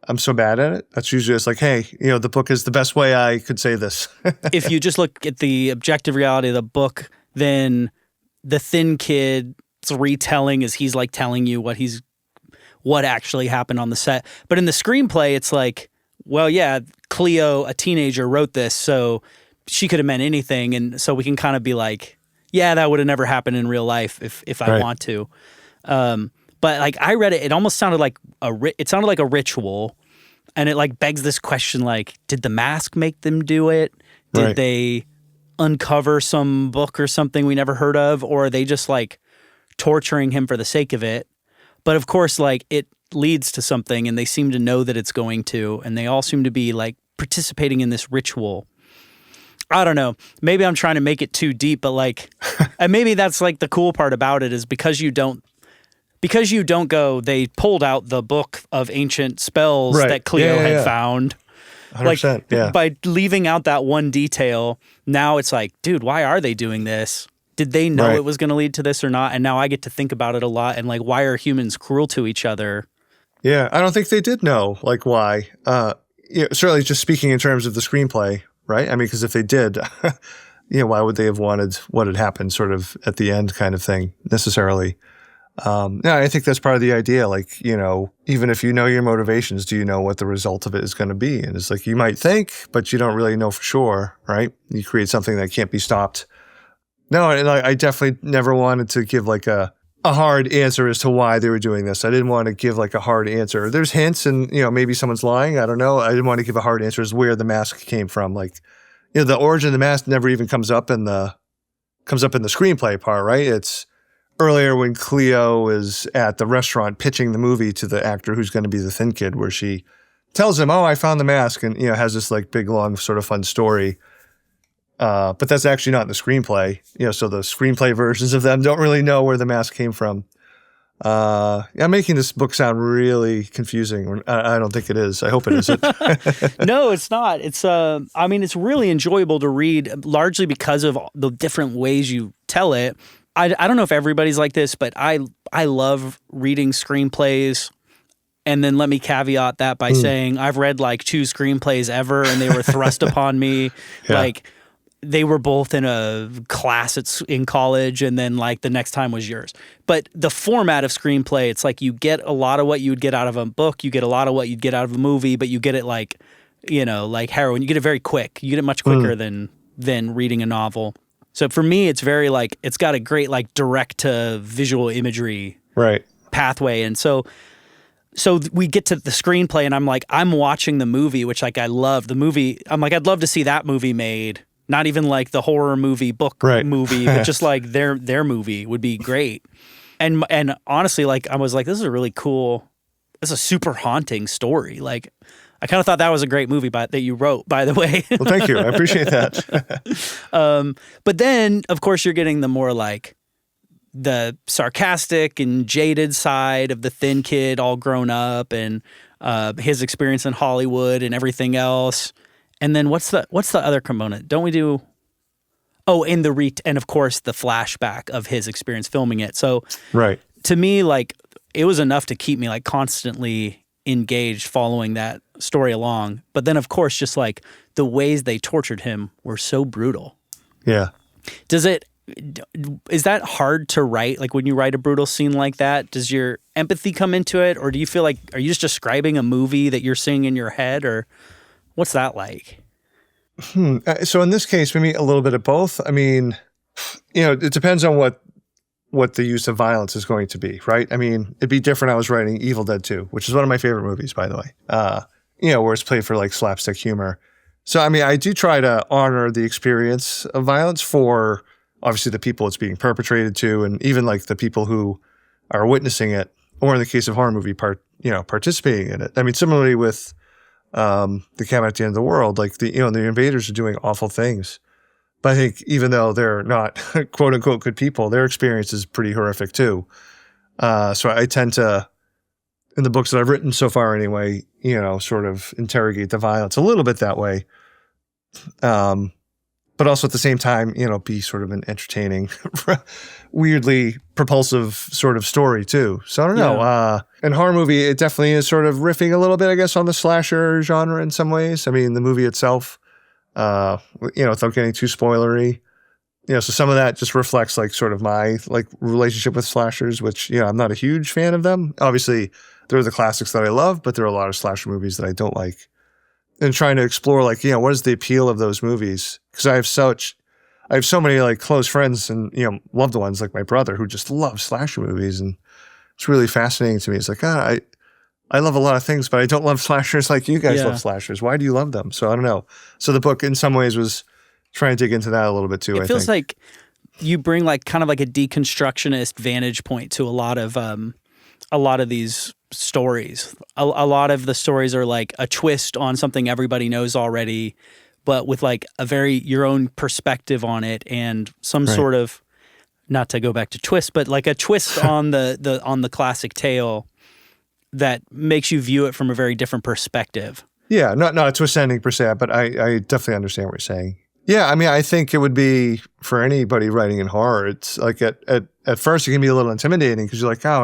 I'm so bad at it. That's usually just like, hey, the book is the best way I could say this. If you just look at the objective reality of the book, then the thin kid's retelling is he's like telling you what actually happened on the set. But in the screenplay, it's like, well, yeah, Cleo, a teenager, wrote this, so she could have meant anything. And so we can kind of be like, yeah, that would have never happened in real life if I want to. But like I read it, it almost sounded like a ritual, and it like begs this question: like, did the mask make them do it? Did they uncover some book or something we never heard of, or are they just like torturing him for the sake of it? But of course, like it leads to something, and they seem to know that it's going to, and they all seem to be like participating in this ritual. I don't know. Maybe I'm trying to make it too deep, but like, and maybe that's like the cool part about it is because you don't go, they pulled out the book of ancient spells that Cleo had found. 100%, like, by leaving out that one detail, now it's like, dude, why are they doing this? Did they know it was going to lead to this or not? And now I get to think about it a lot. And like, why are humans cruel to each other? Yeah, I don't think they did know, like, why. Certainly just speaking in terms of the screenplay, right? I mean, because if they did, why would they have wanted what had happened sort of at the end kind of thing necessarily? I think that's part of the idea. Like, even if you know your motivations, do you know what the result of it is going to be? And it's like, you might think, but you don't really know for sure, right? You create something that can't be stopped. No, and I definitely never wanted to give like a a hard answer as to why they were doing this. I didn't want to give like a hard answer. There's hints and, maybe someone's lying. I don't know. I didn't want to give a hard answer as where the mask came from. Like, the origin of the mask never even comes up in the screenplay part, right? It's earlier when Cleo is at the restaurant pitching the movie to the actor who's going to be the thin kid, where she tells him, "Oh, I found the mask," and has this like big long sort of fun story. But that's actually not in the screenplay. So the screenplay versions of them don't really know where the mask came from. I'm making this book sound really confusing. I don't think it is. I hope it isn't. No, it's not. It's it's really enjoyable to read, largely because of the different ways you tell it. I don't know if everybody's like this, but I love reading screenplays. And then let me caveat that by saying I've read like 2 screenplays ever, and they were thrust upon me. Yeah. Like they were both in a class in college, and then like the next time was yours. But the format of screenplay, it's like you get a lot of what you would get out of a book, you get a lot of what you'd get out of a movie, but you get it like, like heroin. You get it very quick. You get it much quicker than reading a novel. So for me, it's very like, it's got a great like direct to visual imagery pathway. And so we get to the screenplay, and I'm like, I'm watching the movie, which like I love the movie. I'm like, I'd love to see that movie made. Not even like the horror movie, book movie, but just like their movie would be great. And honestly, like I was like, this is a super haunting story. Like I kind of thought that was a great movie that you wrote, by the way. Well, thank you. I appreciate that. But then, of course, you're getting the more like the sarcastic and jaded side of the thin kid all grown up, and his experience in Hollywood and everything else. And then what's the other component? Don't we do? Oh, and and of course the flashback of his experience filming it. So to me, like it was enough to keep me like constantly engaged following that story along. But then of course, just like the ways they tortured him were so brutal. Yeah. Is that hard to write? Like when you write a brutal scene like that, does your empathy come into it? Or do you feel like, are you just describing a movie that you're seeing in your head, or what's that like? So in this case, maybe a little bit of both. I mean, it depends on what the use of violence is going to be, right? I mean, it'd be different. I was writing Evil Dead 2, which is one of my favorite movies, by the way, where it's played for like slapstick humor. So, I mean, I do try to honor the experience of violence for obviously the people it's being perpetrated to, and even like the people who are witnessing it, or in the case of horror movie participating in it. I mean, similarly with the Cabin at the End of the World, like the invaders are doing awful things. But I think even though they're not quote unquote good people, their experience is pretty horrific too. So I tend to, in the books that I've written so far anyway, sort of interrogate the violence a little bit that way. But also at the same time, be sort of an entertaining, weirdly propulsive sort of story too. So I don't know. In horror movie, it definitely is sort of riffing a little bit, I guess, on the slasher genre in some ways. I mean, the movie itself, without getting too spoilery, so some of that just reflects like sort of my like relationship with slashers, which, I'm not a huge fan of them. Obviously, there are the classics that I love, but there are a lot of slasher movies that I don't like. And trying to explore like, what is the appeal of those movies? Because I have so many like close friends and, loved ones like my brother who just love slasher movies. And it's really fascinating to me. It's like, I love a lot of things, but I don't love slashers like you guys love slashers. Why do you love them? So I don't know. So the book in some ways was trying to dig into that a little bit too, I think. It feels like you bring like kind of like a deconstructionist vantage point to a lot of these stories. A lot of the stories are like a twist on something everybody knows already, but with like a very your own perspective on it, and some sort of, not to go back to twist, but like a twist on the classic tale that makes you view it from a very different perspective. Yeah, not a twist ending per se, but I definitely understand what you're saying. Yeah, I mean, I think it would be for anybody writing in horror. It's like at first it can be a little intimidating because you're like, oh,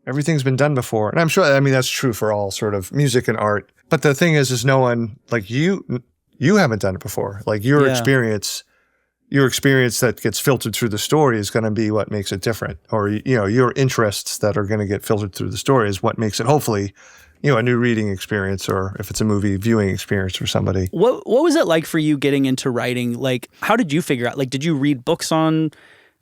everything's been done before. And I'm sure, I mean, that's true for all sort of music and art. But the thing is no one, like you haven't done it before. Like your experience that gets filtered through the story is going to be what makes it different. Or, your interests that are going to get filtered through the story is what makes it hopefully, a new reading experience, or if it's a movie, viewing experience for somebody. What was it like for you getting into writing? Like, how did you figure out, like, did you read books on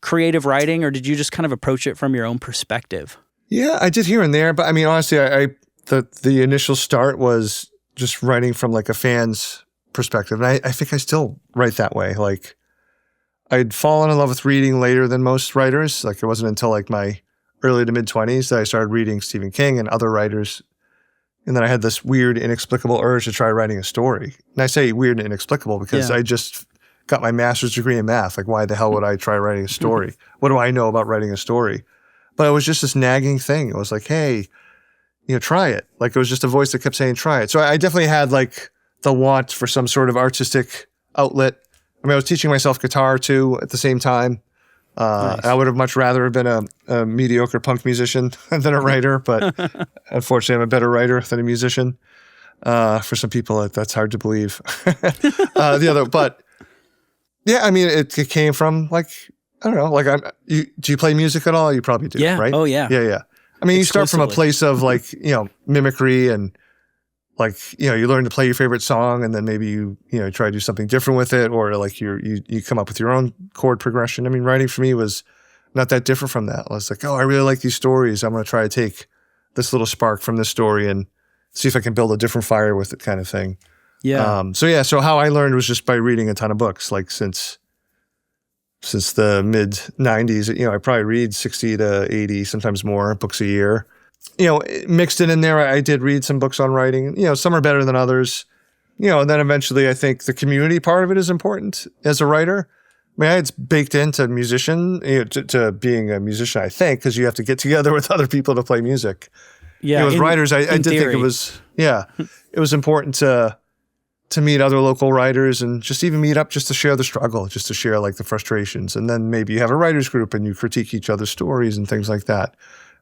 creative writing, or did you just kind of approach it from your own perspective? Yeah, I did here and there, but I mean, honestly, the initial start was just writing from like a fan's perspective. And I think I still write that way. Like, I'd fallen in love with reading later than most writers. Like, it wasn't until like my early to mid-20s that I started reading Stephen King and other writers. And then I had this weird, inexplicable urge to try writing a story. And I say weird and inexplicable because I just got my master's degree in math. Like, why the hell would I try writing a story? What do I know about writing a story? But it was just this nagging thing. It was like, hey, try it. Like, it was just a voice that kept saying, try it. So I definitely had like the want for some sort of artistic outlet. I mean, I was teaching myself guitar too at the same time. Nice. I would have much rather have been a mediocre punk musician than a writer, but unfortunately I'm a better writer than a musician. For some people, that's hard to believe. But yeah, I mean, it came from like, I don't know, like do you play music at all? You probably do, right? Oh yeah. Yeah. I mean, you start from a place of like, mimicry and like, you learn to play your favorite song and then maybe you try to do something different with it, or like you come up with your own chord progression. I mean, writing for me was not that different from that. I was like, oh, I really like these stories. I'm going to try to take this little spark from this story and see if I can build a different fire with it, kind of thing. Yeah. So how I learned was just by reading a ton of books. Like since the mid 90s, I probably read 60 to 80, sometimes more books a year. Mixed in there, I did read some books on writing. Some are better than others. And then eventually I think the community part of it is important as a writer. I mean, it's baked into musician, to being a musician, I think, because you have to get together with other people to play music. Yeah. With writers, I did think it was, it was important to meet other local writers and just even meet up just to share the struggle, just to share like the frustrations. And then maybe you have a writer's group and you critique each other's stories and things like that.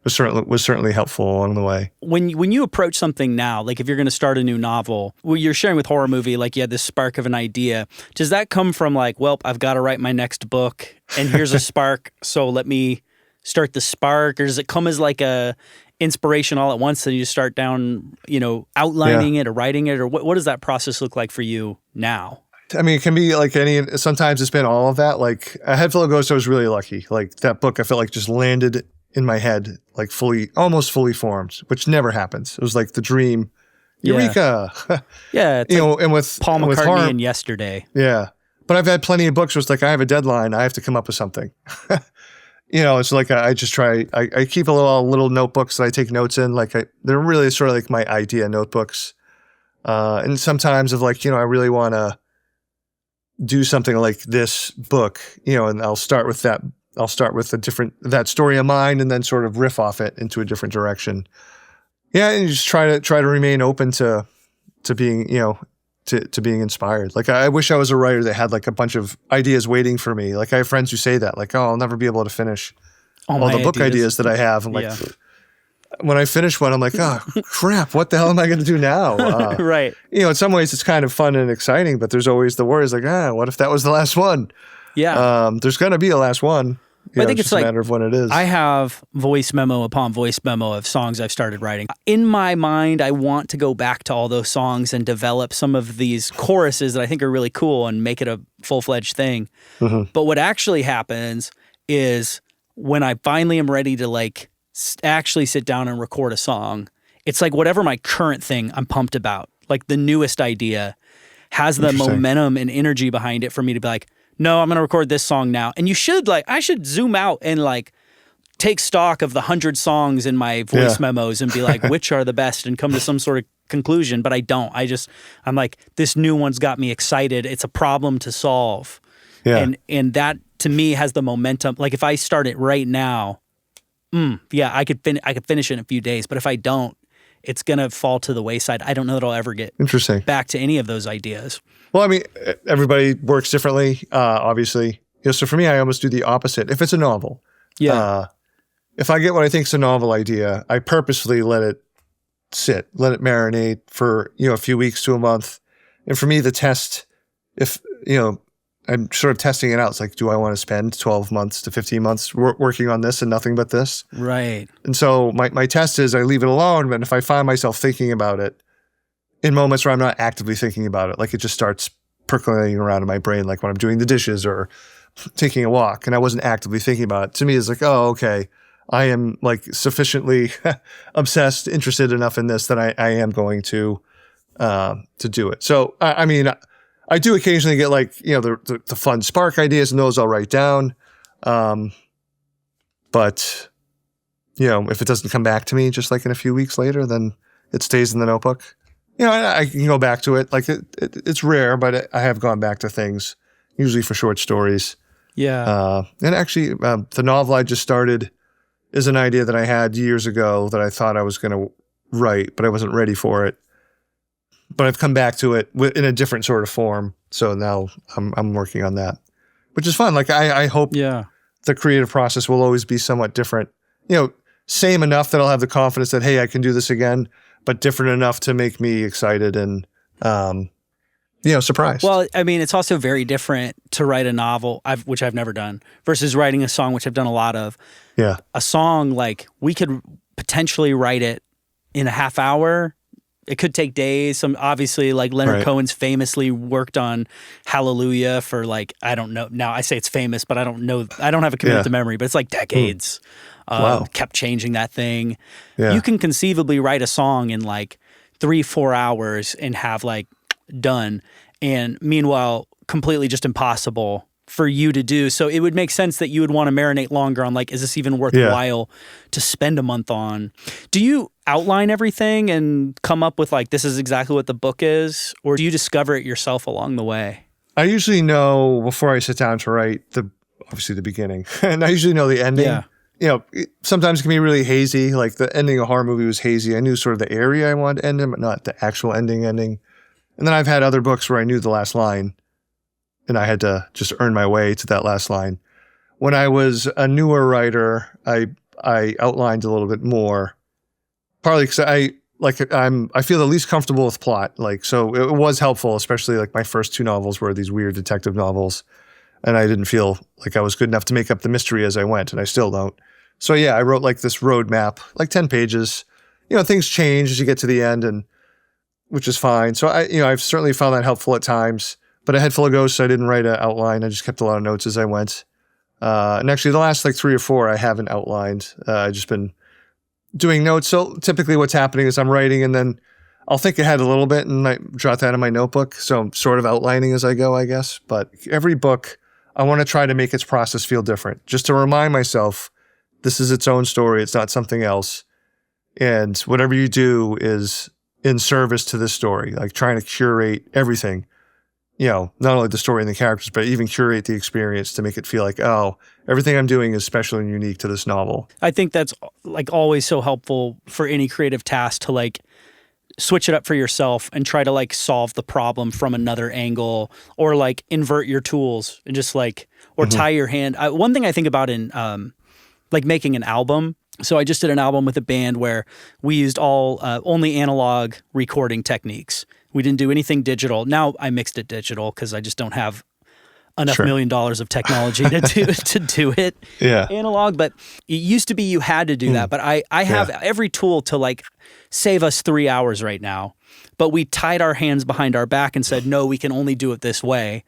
Was certainly helpful along the way. When you approach something now, like if you're going to start a new novel, well, you're sharing with horror movie, like you had this spark of an idea. Does that come from like, well, I've got to write my next book and here's a spark, so let me start the spark? Or does it come as like a inspiration all at once and you just start down, outlining it or writing it? Or what does that process look like for you now? I mean, it can be like sometimes it's been all of that. Like A Head Full of Ghosts, I was really lucky. Like that book, I felt like just landed in my head, like almost fully formed, which never happens. It was like the dream, eureka. Yeah, it's like and with Paul McCartney with horror, and Yesterday. Yeah, but I've had plenty of books where it's like I have a deadline, I have to come up with something. It's like I just try. I keep a little notebooks that I take notes in. Like they're really sort of like my idea notebooks. And sometimes of like I really want to do something like this book, and I'll start with that. I'll start with that story of mine and then sort of riff off it into a different direction. Yeah, and you just try to remain open to being, to being inspired. Like I wish I was a writer that had like a bunch of ideas waiting for me. Like I have friends who say that, like, oh, I'll never be able to finish all the book ideas that I have. I'm like, when I finish one, I'm like, oh crap, what the hell am I going to do now? Right. In some ways it's kind of fun and exciting, but there's always the worries like, what if that was the last one? Yeah. There's going to be a last one. I think it's just like a matter of when it is. I have voice memo upon voice memo of songs I've started writing. In my mind, I want to go back to all those songs and develop some of these choruses that I think are really cool and make it a full-fledged thing. Mm-hmm. But what actually happens is when I finally am ready to like actually sit down and record a song, it's like whatever my current thing I'm pumped about, like the newest idea, has the momentum and energy behind it for me to be like, no, I'm going to record this song now. And I should zoom out and like take stock of the 100 songs in my voice memos and be like, which are the best, and come to some sort of conclusion. But I don't. I'm like, this new one's got me excited. It's a problem to solve. Yeah. And that to me has the momentum. Like if I start it right now, I could finish it in a few days. But if I don't, it's going to fall to the wayside. I don't know that I'll ever get back to any of those ideas. Well, I mean, everybody works differently, obviously. So for me, I almost do the opposite. If it's a novel, if I get what I think is a novel idea, I purposefully let it sit, let it marinate for, a few weeks to a month. And for me, the test, if, I'm sort of testing it out. It's like, do I want to spend 12 months to 15 months working on this and nothing but this? Right. And so my test is I leave it alone, but if I find myself thinking about it in moments where I'm not actively thinking about it, like it just starts percolating around in my brain, like when I'm doing the dishes or taking a walk and I wasn't actively thinking about it. To me, it's like, oh, okay, I am like sufficiently obsessed, interested enough in this that I am going to do it. So, I mean, I do occasionally get like, the fun spark ideas, and those I'll write down. But, if it doesn't come back to me just like in a few weeks later, then it stays in the notebook. I can go back to it. Like it's rare, but I have gone back to things, usually for short stories. Yeah. And actually, the novel I just started is an idea that I had years ago that I thought I was going to write, but I wasn't ready for it. But I've come back to it in a different sort of form. So now I'm working on that, which is fun. Like I hope the creative process will always be somewhat different. Same enough that I'll have the confidence that, hey, I can do this again, but different enough to make me excited and, surprised. Well, I mean, it's also very different to write a novel, which I've never done, versus writing a song, which I've done a lot of. Yeah. A song, like, we could potentially write it in a half hour. It could take days. Obviously, like Leonard Cohen's famously worked on Hallelujah for like, I don't know. Now I say it's famous, but I don't know. I don't have a commitment to memory, but it's like decades. Wow. Kept changing that thing. Yeah. You can conceivably write a song in like 3-4 hours and have like done. And meanwhile, completely just impossible for you to do. So it would make sense that you would want to marinate longer on like, is this even worthwhile to spend a month on? Do you outline everything and come up with like, this is exactly what the book is? Or do you discover it yourself along the way? I usually know before I sit down to write obviously the beginning, and I usually know the ending. Yeah. Sometimes it can be really hazy. Like the ending of a horror movie was hazy. I knew sort of the area I wanted to end in, but not the actual ending. And then I've had other books where I knew the last line and I had to just earn my way to that last line. When I was a newer writer, I outlined a little bit more, partly because I feel the least comfortable with plot. Like, so it was helpful, especially like my first 2 novels were these weird detective novels. And I didn't feel like I was good enough to make up the mystery as I went, and I still don't. So yeah, I wrote like this roadmap, like 10 pages. Things change as you get to the end, and which is fine. So I've certainly found that helpful at times. But a head full of ghosts, I didn't write an outline. I just kept a lot of notes as I went. And actually, the last like 3 or 4, I haven't outlined. I've just been doing notes. So typically, what's happening is I'm writing, and then I'll think ahead a little bit and might jot that in my notebook. So I'm sort of outlining as I go, I guess. But every book, I want to try to make its process feel different, just to remind myself this is its own story. It's not something else. And whatever you do is in service to this story, like trying to curate everything, not only the story and the characters, but even curate the experience to make it feel like, oh, everything I'm doing is special and unique to this novel. I think that's like always so helpful for any creative task to like switch it up for yourself and try to like solve the problem from another angle, or like invert your tools and just like, or tie your hand. One thing I think about in like making an album. So I just did an album with a band where we used only analog recording techniques. We didn't do anything digital. Now I mixed it digital because I just don't have enough $1 million of technology to do it analog. But it used to be you had to do that. But I have every tool to like save us 3 hours right now. But we tied our hands behind our back and said, no, we can only do it this way.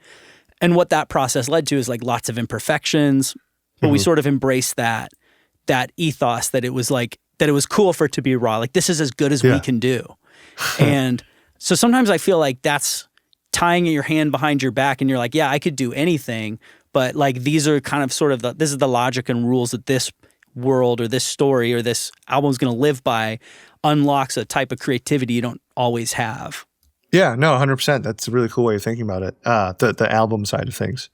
And what that process led to is like lots of imperfections. But we sort of embraced that ethos that it was like, that it was cool for it to be raw. Like, this is as good as we can do. And so sometimes I feel like that's tying your hand behind your back and you're like, yeah, I could do anything. But like, these are kind of sort of this is the logic and rules that this world or this story or this album is going to live by, unlocks a type of creativity you don't always have. Yeah, no, 100%. That's a really cool way of thinking about it. The album side of things.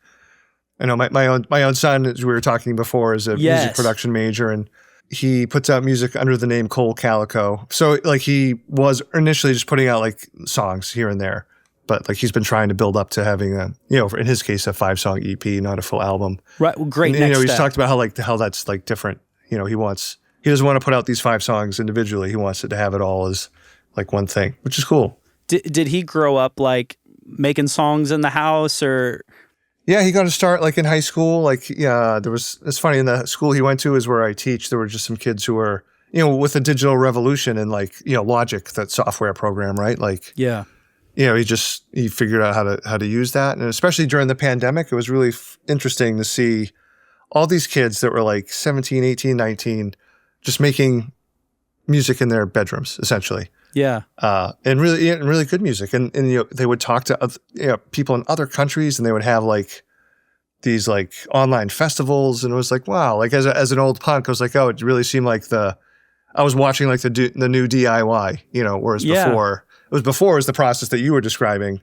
I know my own son, as we were talking before, is a music production major, and he puts out music under the name Cole Calico. So like he was initially just putting out like songs here and there, but like he's been trying to build up to having a, in his case, a 5-song EP, not a full album. Right. Well, great. And, next he's step. talked about how that's like different. He doesn't want to put out these 5 songs individually. He wants it to have it all as like one thing, which is cool. Did he grow up like making songs in the house or? Yeah, he got to start like in high school. Like, it's funny, in the school he went to is where I teach. There were just some kids who were, with the digital revolution and like, Logic, that software program, right? Like, he figured out how to use that. And especially during the pandemic, it was really interesting to see all these kids that were like 17, 18, 19, just making music in their bedrooms, essentially. Yeah. And really good music. And they would talk to people in other countries, and they would have like these like online festivals. And it was like, wow, like as an old punk, I was like, oh, it really seemed like I was watching like the new DIY, whereas before it was the process that you were describing,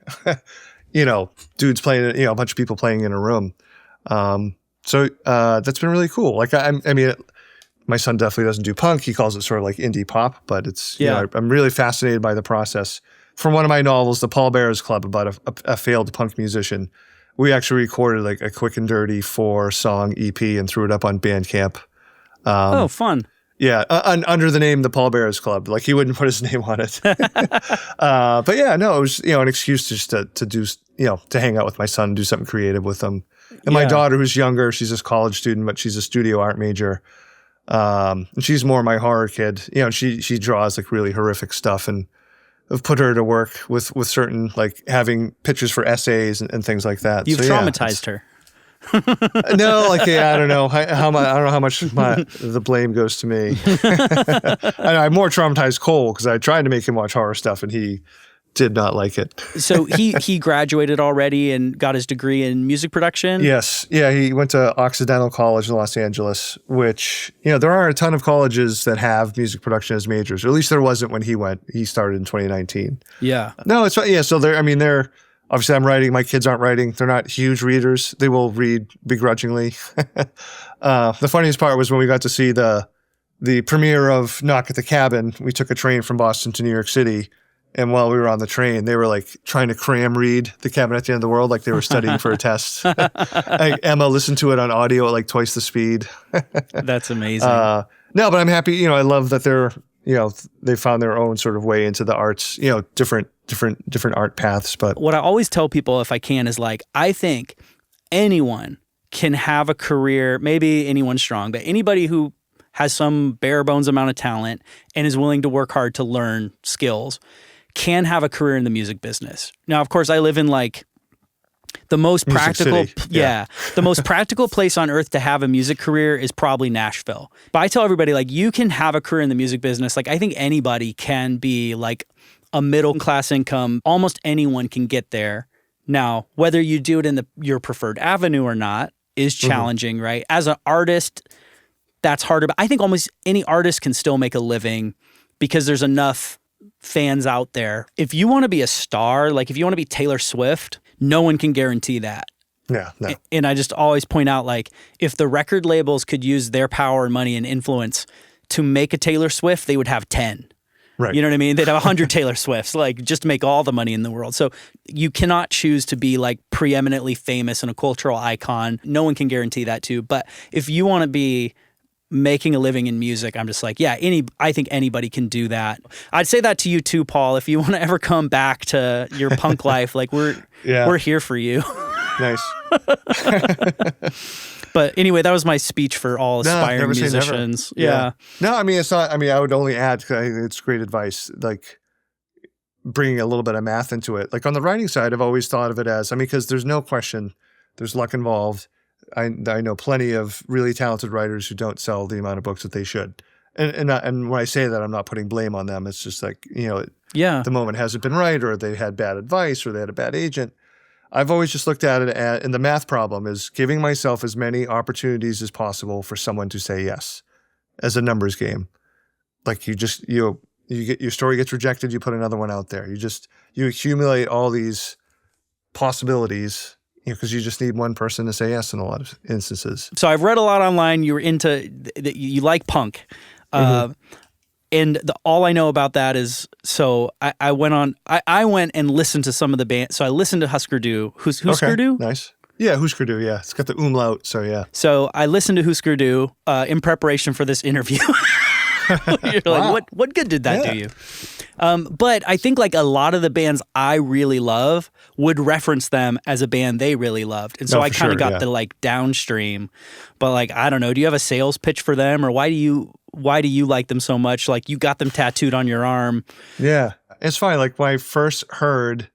dudes playing, a bunch of people playing in a room. So that's been really cool. Like, I mean, my son definitely doesn't do punk. He calls it sort of like indie pop, but it's, I'm really fascinated by the process. From one of my novels, The Paul Bearers Club, about a failed punk musician, we actually recorded like a quick and dirty 4-song EP and threw it up on Bandcamp. Fun. Yeah, under the name The Paul Bearers Club. Like, he wouldn't put his name on it. But yeah, no, it was, an excuse just to do, to hang out with my son and do something creative with him. And my daughter, who's younger, she's a college student, but she's a studio art major. And she's more my horror kid. She draws like really horrific stuff, and I've put her to work with certain, like, having pictures for essays and things like that. You've traumatized her. No, like, I don't know how much. I don't know how much the blame goes to me. I'm more traumatized Cole, because I tried to make him watch horror stuff, and he did not like it. So he graduated already and got his degree in music production? Yes. Yeah, he went to Occidental College in Los Angeles, which, there aren't a ton of colleges that have music production as majors, or at least there wasn't when he went. He started in 2019. Yeah. No, it's fine. Yeah, so they're obviously I'm writing. My kids aren't writing. They're not huge readers. They will read begrudgingly. The funniest part was when we got to see the premiere of Knock at the Cabin. We took a train from Boston to New York City. And while we were on the train, they were like trying to cram read The Cabin at the End of the World, like they were studying for a test. Emma listened to it on audio at like twice the speed. That's amazing. No, but I'm happy. I love that they found their own sort of way into the arts. Different art paths. But what I always tell people, if I can, is like, I think anyone can have a career. Maybe anyone strong, but anybody who has some bare bones amount of talent and is willing to work hard to learn skills can have a career in the music business. Now, of course, I live in like the most practical, the most practical place on earth to have a music career is probably Nashville. But I tell everybody, like, you can have a career in the music business. Like, I think anybody can be like a middle class income. Almost anyone can get there. Now, whether you do it in your preferred avenue or not is challenging, right? As an artist, that's harder. But I think almost any artist can still make a living because there's enough fans out there. If you want to be a star, like if you want to be Taylor Swift, no one can guarantee that. Yeah, no. And I just always point out, like, if the record labels could use their power and money and influence to make a Taylor Swift, they would have 10. Right. You know what I mean? They'd have 100 Taylor Swifts, like, just to make all the money in the world. So you cannot choose to be like preeminently famous and a cultural icon. No one can guarantee that too. But if you want to be making a living in music, I'm just like, I think anybody can do that. I'd say that to you too, Paul. If you want to ever come back to your punk life, like we're here for you. Nice. But anyway, that was my speech for all aspiring musicians. Yeah. No, I mean, it's not. I mean, I would only add, because it's great advice, like bringing a little bit of math into it. Like on the writing side, I've always thought of it as, because there's no question, there's luck involved. I know plenty of really talented writers who don't sell the amount of books that they should. And when I say that, I'm not putting blame on them. It's just like, the moment hasn't been right, or they had bad advice, or they had a bad agent. I've always just looked at it and the math problem is giving myself as many opportunities as possible for someone to say yes, as a numbers game. Like you get your story gets rejected, you put another one out there. You accumulate all these possibilities, because you just need one person to say yes in a lot of instances. So I've read a lot online. You were you like punk. And all I know about that is, so I went and listened to some of the band. So I listened to Husker Du. Husker Du? Nice. Yeah, Husker Du, yeah. It's got the umlaut, so yeah. So I listened to Husker Du in preparation for this interview. You're like, what good did that do you? But I think like a lot of the bands I really love would reference them as a band they really loved. And so I kind of got the like downstream. But like, I don't know, do you have a sales pitch for them, or why do you like them so much? Like, you got them tattooed on your arm. Yeah. It's funny. Like when I first heard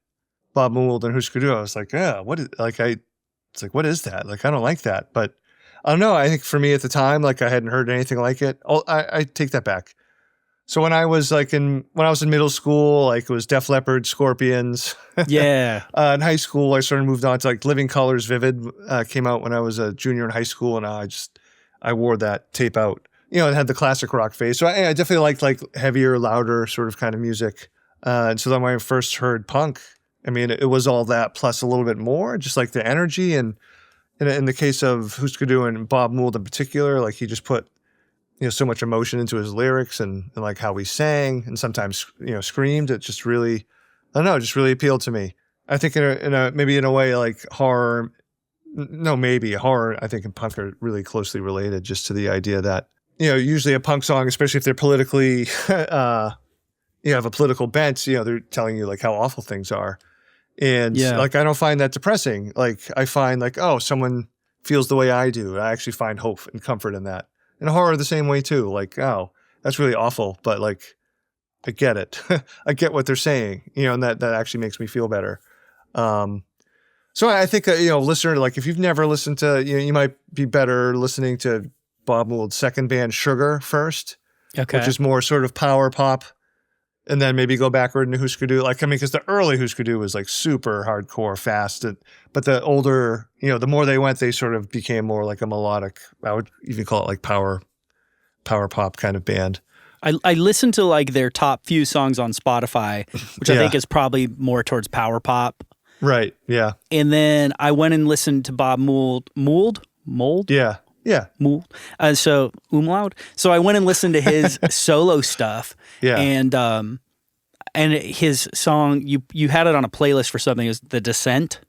Bob Mould and Husker Du, I was like, yeah, it's like, what is that? Like, I don't like that. But I don't know. I think for me at the time, like I hadn't heard anything like it. Oh, I take that back. So when I was in middle school, like it was Def Leppard, Scorpions. Yeah. In high school, I sort of moved on to like Living Colors Vivid, came out when I was a junior in high school. And I wore that tape out, it had the classic rock phase. So I definitely liked like heavier, louder sort of kind of music. And so then when I first heard punk, I mean, it was all that plus a little bit more, just like the energy. And in the case of Husker Du and Bob Mould in particular, like he just put, so much emotion into his lyrics and like how he sang and sometimes, screamed. It just really, I don't know, just really appealed to me. I think maybe in a way like horror, I think and punk are really closely related just to the idea that, usually a punk song, especially if they're politically, you have a political bent, they're telling you like how awful things are. And like, I don't find that depressing. Like I find like, oh, someone feels the way I do. I actually find hope and comfort in that. And horror the same way too. Like, oh, that's really awful. But like, I get it. I get what they're saying, and that actually makes me feel better. So I think, listener, like if you've never listened to, you might be better listening to Bob Mould's second band, Sugar, first, which is more sort of power pop. And then maybe go backward into Husker Du. Like, I mean, because the early Husker Du was like super hardcore, fast. But the older, the more they went, they sort of became more like a melodic, I would even call it like power pop kind of band. I listened to like their top few songs on Spotify, which I think is probably more towards power pop. Right, yeah. And then I went and listened to Bob Mould? Yeah. Yeah. Mould. So umlaut. So I went and listened to his solo stuff. Yeah. And his song, you had it on a playlist for something, it was The Descent.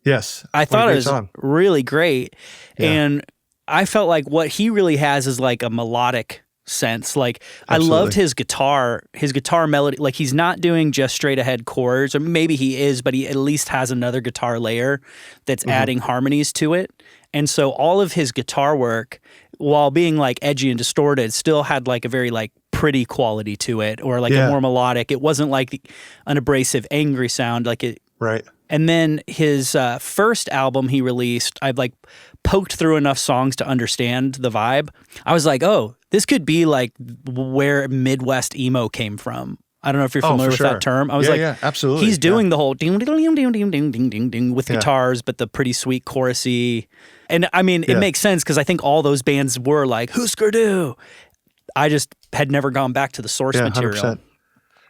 Yes. I thought it was really great. Yeah. And I felt like what he really has is like a melodic sense. Like Absolutely. I loved his guitar melody. Like he's not doing just straight ahead chords, or maybe he is, but he at least has another guitar layer that's adding harmonies to it. And so all of his guitar work, while being like edgy and distorted, still had like a very like pretty quality to it, or like a more melodic. It wasn't like an abrasive, angry sound like it. Right. And then his first album he released, I've like poked through enough songs to understand the vibe. I was like, oh, this could be like where Midwest emo came from. I don't know if you're familiar with that term. I was like, absolutely. He's doing the whole ding ding ding ding ding ding ding ding ding with guitars, but the pretty sweet chorusy. And I mean, it makes sense because I think all those bands were like Husker Du. I just had never gone back to the source material. 100%.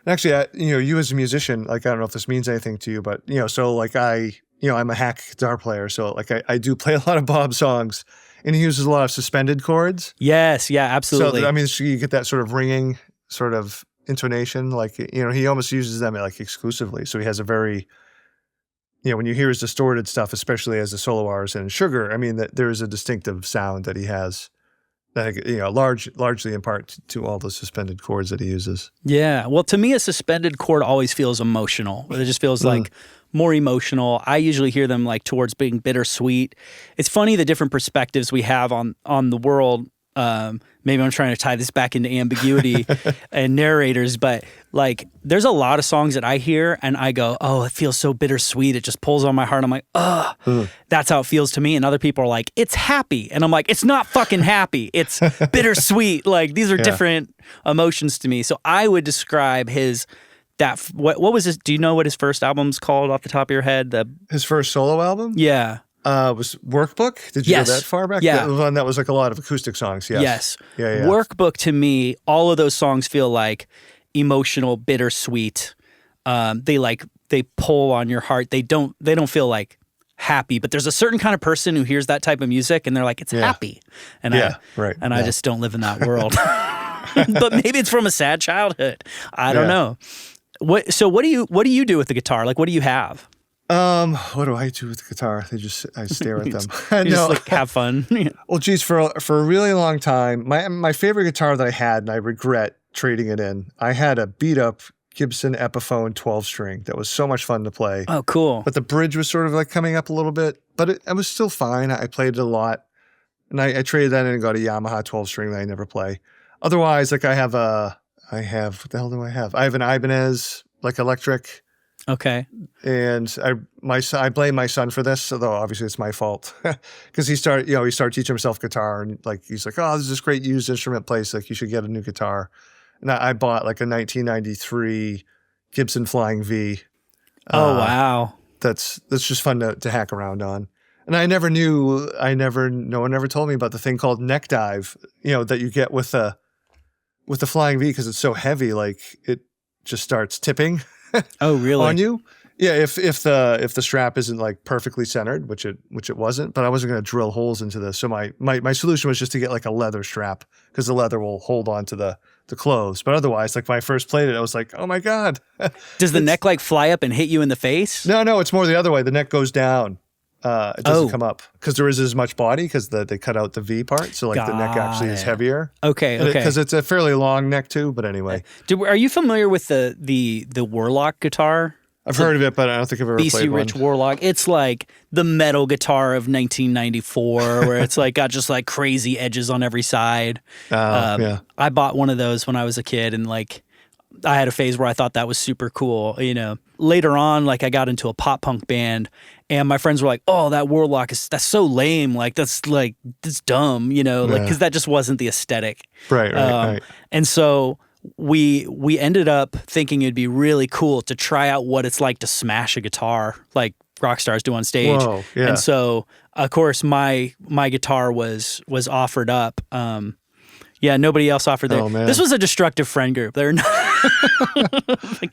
Actually, you as a musician, like I don't know if this means anything to you, but so like I'm a hack guitar player, so like I do play a lot of Bob songs, and he uses a lot of suspended chords. Yes, yeah, absolutely. So I mean, you get that sort of ringing sort of intonation, like he almost uses them like exclusively. So he has a very, when you hear his distorted stuff, especially as a solo artist and Sugar, I mean that there is a distinctive sound that he has. That largely in part to all the suspended chords that he uses. Yeah, well, to me, a suspended chord always feels emotional. It just feels like more emotional. I usually hear them like towards being bittersweet. It's funny the different perspectives we have on the world. Maybe I'm trying to tie this back into ambiguity and narrators, but like there's a lot of songs that I hear and I go, oh, it feels so bittersweet. It just pulls on my heart. I'm like, that's how it feels to me. And other people are like, it's happy. And I'm like, it's not fucking happy. It's bittersweet. Like these are different emotions to me. So I would describe what was his, do you know what his first album's called off the top of your head? His first solo album? Yeah. Was Workbook? Did you go that far back? Yeah. That was like a lot of acoustic songs. Yes. Yeah. Workbook to me, all of those songs feel like emotional, bittersweet. They pull on your heart. They don't feel like happy, but there's a certain kind of person who hears that type of music and they're like, it's happy. And I just don't live in that world. But maybe it's from a sad childhood. I don't know. What do you do with the guitar? Like, what do you have? What do I do with the guitar? I stare at them. Just like have fun. Well, geez, for a really long time, my favorite guitar that I had, and I regret trading it in, I had a beat up Gibson Epiphone 12-string that was so much fun to play. Oh, cool. But the bridge was sort of like coming up a little bit, but it was still fine. I played it a lot. And I traded that in and got a Yamaha 12-string that I never play. Otherwise, like what the hell do I have? I have an Ibanez, like electric. Okay. And I blame my son for this, although obviously it's my fault, because he started teaching himself guitar, and like he's like, oh, this is this great used instrument place, like you should get a new guitar. And I bought like a 1993 Gibson Flying V. Oh wow. That's just fun to hack around on. And no one ever told me about the thing called neck dive, that you get with the Flying V, because it's so heavy, like it just starts tipping. Oh really? On you. Yeah, if the strap isn't like perfectly centered, which it wasn't, but I wasn't going to drill holes into this. So my solution was just to get like a leather strap, because the leather will hold on to the clothes. But otherwise, like when I first played it, I was like, oh my God. Does the neck like fly up and hit you in the face? No, it's more the other way. The neck goes down. It doesn't come up, because there isn't as much body, because they cut out the V part. So like the neck actually is heavier. Okay. Because it's a fairly long neck too, but anyway. Are you familiar with the Warlock guitar? I've heard of it, but I don't think I've ever played one. BC Rich Warlock. It's like the metal guitar of 1994, where it's like got just like crazy edges on every side. Yeah. I bought one of those when I was a kid, and like I had a phase where I thought that was super cool. Later on, like I got into a pop punk band, and my friends were like, "Oh, that Warlock that's so lame. Like that's dumb." Because that just wasn't the aesthetic. Right. And so we ended up thinking it'd be really cool to try out what it's like to smash a guitar like rock stars do on stage. Whoa, yeah. And so, of course, my guitar was offered up. Nobody else offered that. Oh, man. This was a destructive friend group. They're not.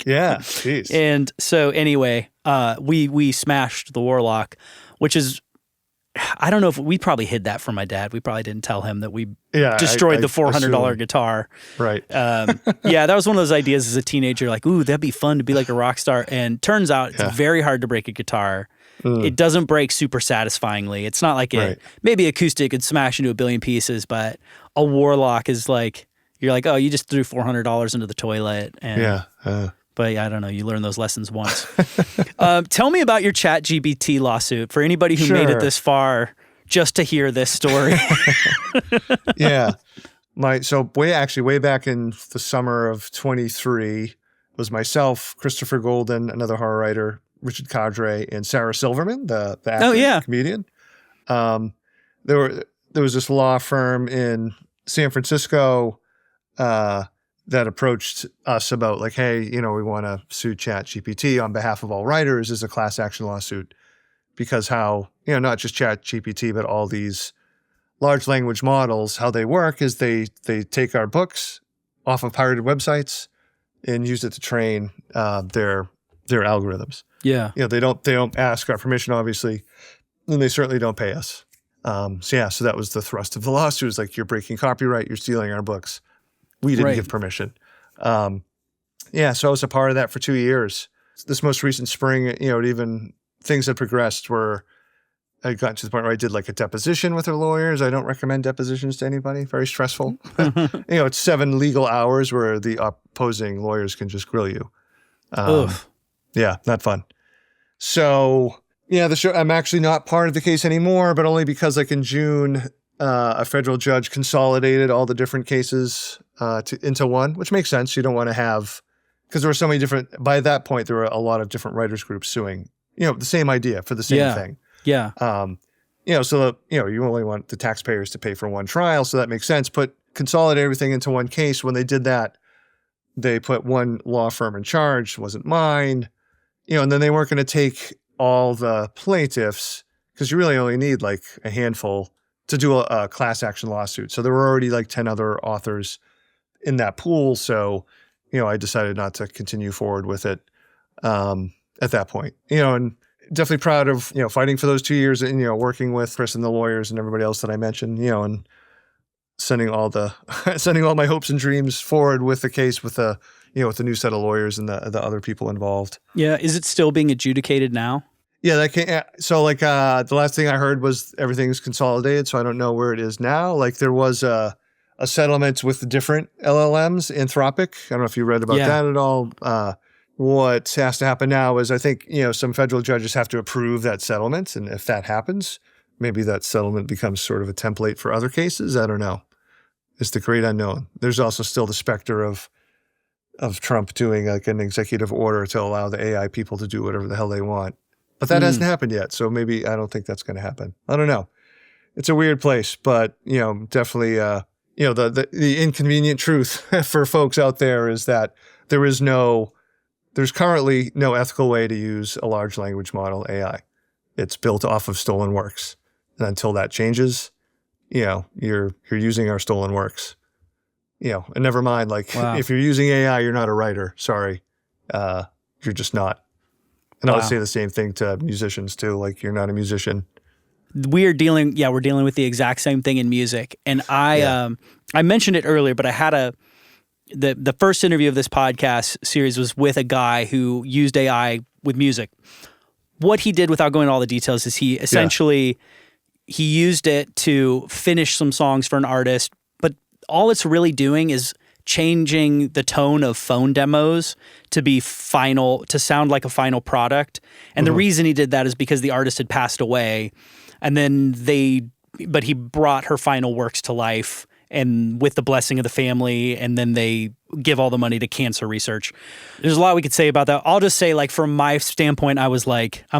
Yeah, jeez. And so anyway, we smashed the Warlock, which is, I don't know if we probably hid that from my dad. We probably didn't tell him that we destroyed the $400 guitar. Right. That was one of those ideas as a teenager, like, ooh, that'd be fun to be like a rock star. And turns out it's very hard to break a guitar. It doesn't break super satisfyingly. It's not like maybe acoustic could smash into a billion pieces, but a Warlock is like, you're like, oh, you just threw $400 into the toilet. And, but I don't know. You learn those lessons once. Tell me about your ChatGPT lawsuit for anybody who made it this far just to hear this story. Yeah. Way back in the summer of 23 was myself, Christopher Golden, another horror writer, Richard Cadre, and Sarah Silverman, the actor, comedian. There was this law firm in San Francisco that approached us about like, hey, we want to sue ChatGPT on behalf of all writers as a class action lawsuit, because how, not just ChatGPT, but all these large language models, how they work is they take our books off of pirated websites and use it to train their algorithms. Yeah. They don't ask our permission, obviously, and they certainly don't pay us. So that was the thrust of the lawsuit. Is like, you're breaking copyright, you're stealing our books. We didn't give permission. So I was a part of that for 2 years. This most recent spring, even things had progressed where I got to the point where I did like a deposition with our lawyers. I don't recommend depositions to anybody. Very stressful. It's 7 legal hours where the opposing lawyers can just grill you. Yeah, not fun. So I'm actually not part of the case anymore, but only because like in June, a federal judge consolidated all the different cases into one, which makes sense. You don't want to have, because there were so many different, by that point, there were a lot of different writers groups suing, the same idea for the same thing. Yeah. So, you only want the taxpayers to pay for one trial. So that makes sense. Consolidate everything into one case. When they did that, they put one law firm in charge. It wasn't mine, and then they weren't going to take all the plaintiffs, because you really only need like a handful to do a class action lawsuit. So there were already like 10 other authors in that pool. So, I decided not to continue forward with it at that point. And definitely proud of, fighting for those 2 years and, working with Chris and the lawyers and everybody else that I mentioned, and sending all my hopes and dreams forward with the case with the new set of lawyers and the other people involved. Yeah. Is it still being adjudicated now? Yeah, the last thing I heard was everything's consolidated, so I don't know where it is now. Like there was a settlement with the different LLMs, Anthropic. I don't know if you read about that at all. What has to happen now is I think, some federal judges have to approve that settlement, and if that happens, maybe that settlement becomes sort of a template for other cases. I don't know. It's the great unknown. There's also still the specter of of Trump doing like an executive order to allow the AI people to do whatever the hell they want. But that hasn't happened yet. So maybe I don't think that's going to happen. I don't know. It's a weird place, but definitely, the inconvenient truth for folks out there is that there's currently no ethical way to use a large language model AI. It's built off of stolen works. And until that changes, you're using our stolen works. And never mind, if you're using AI, you're not a writer. Sorry. You're just not. And I would say the same thing to musicians too. Like, you're not a musician. We're dealing with the exact same thing in music. And I mentioned it earlier, but I had the first interview of this podcast series was with a guy who used AI with music. What he did, without going into all the details, is he essentially he used it to finish some songs for an artist, but all it's really doing is changing the tone of phone demos to be final, to sound like a final product. And the reason he did that is because the artist had passed away, and then but he brought her final works to life, and with the blessing of the family, and then they give all the money to cancer research. There's a lot we could say about that. I'll just say, from my standpoint, I'm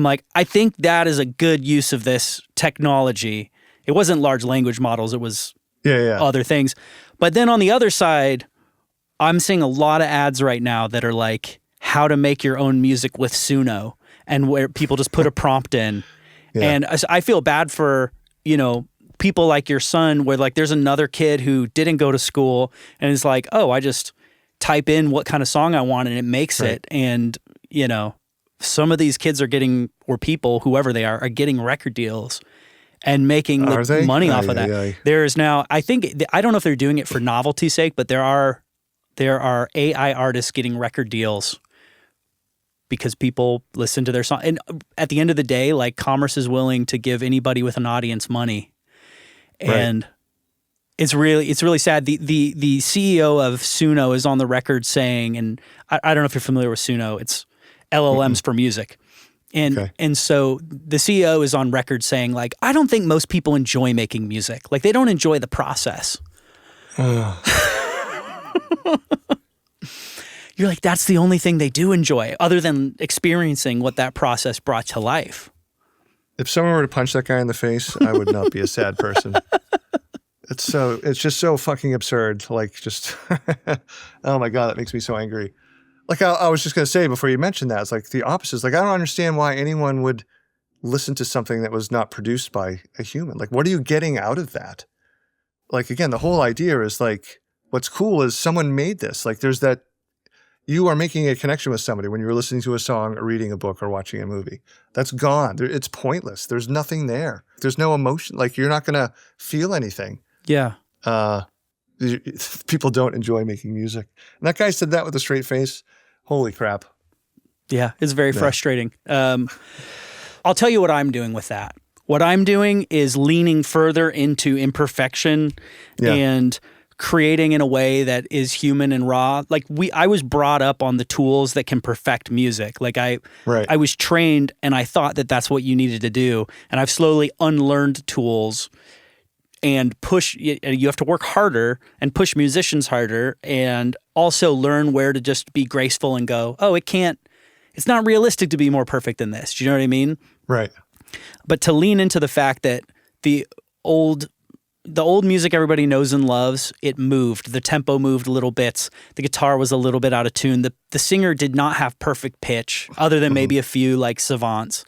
like, I think that is a good use of this technology. It wasn't large language models. It was other things. But then on the other side, I'm seeing a lot of ads right now that are like how to make your own music with Suno, and where people just put a prompt in. And I feel bad for, people like your son, where there's another kid who didn't go to school and is like, oh, I just type in what kind of song I want and it makes it. And, some of these kids are getting, or people, whoever they are getting record deals and making money off of that. There's now, I don't know if they're doing it for novelty's sake, but there are AI artists getting record deals because people listen to their song. And at the end of the day, commerce is willing to give anybody with an audience money. And it's really sad. The CEO of Suno is on the record saying, and I don't know if you're familiar with Suno, it's LLMs for music. And so the CEO is on record saying, I don't think most people enjoy making music. They don't enjoy the process. You're like, that's the only thing they do enjoy, other than experiencing what that process brought to life. If someone were to punch that guy in the face, I would not be a sad person. It's just so fucking absurd. Oh my God, that makes me so angry. I was just going to say before you mentioned that, it's the opposite. I don't understand why anyone would listen to something that was not produced by a human. What are you getting out of that? Again, the whole idea is what's cool is someone made this. There's that, you are making a connection with somebody when you're listening to a song or reading a book or watching a movie. That's gone. It's pointless. There's nothing there. There's no emotion. You're not going to feel anything. Yeah. People don't enjoy making music. And that guy said that with a straight face. Holy crap. Yeah, it's very frustrating. I'll tell you what I'm doing with that. What I'm doing is leaning further into imperfection and creating in a way that is human and raw. I was brought up on the tools that can perfect music. I was trained, and I thought that that's what you needed to do. And I've slowly unlearned tools and you have to work harder and push musicians harder, and also learn where to just be graceful and go, oh, it's not realistic to be more perfect than this. Do you know what I mean? Right. But to lean into the fact that the old music everybody knows and loves, it moved. The tempo moved little bits. The guitar was a little bit out of tune. The singer did not have perfect pitch, other than maybe a few savants.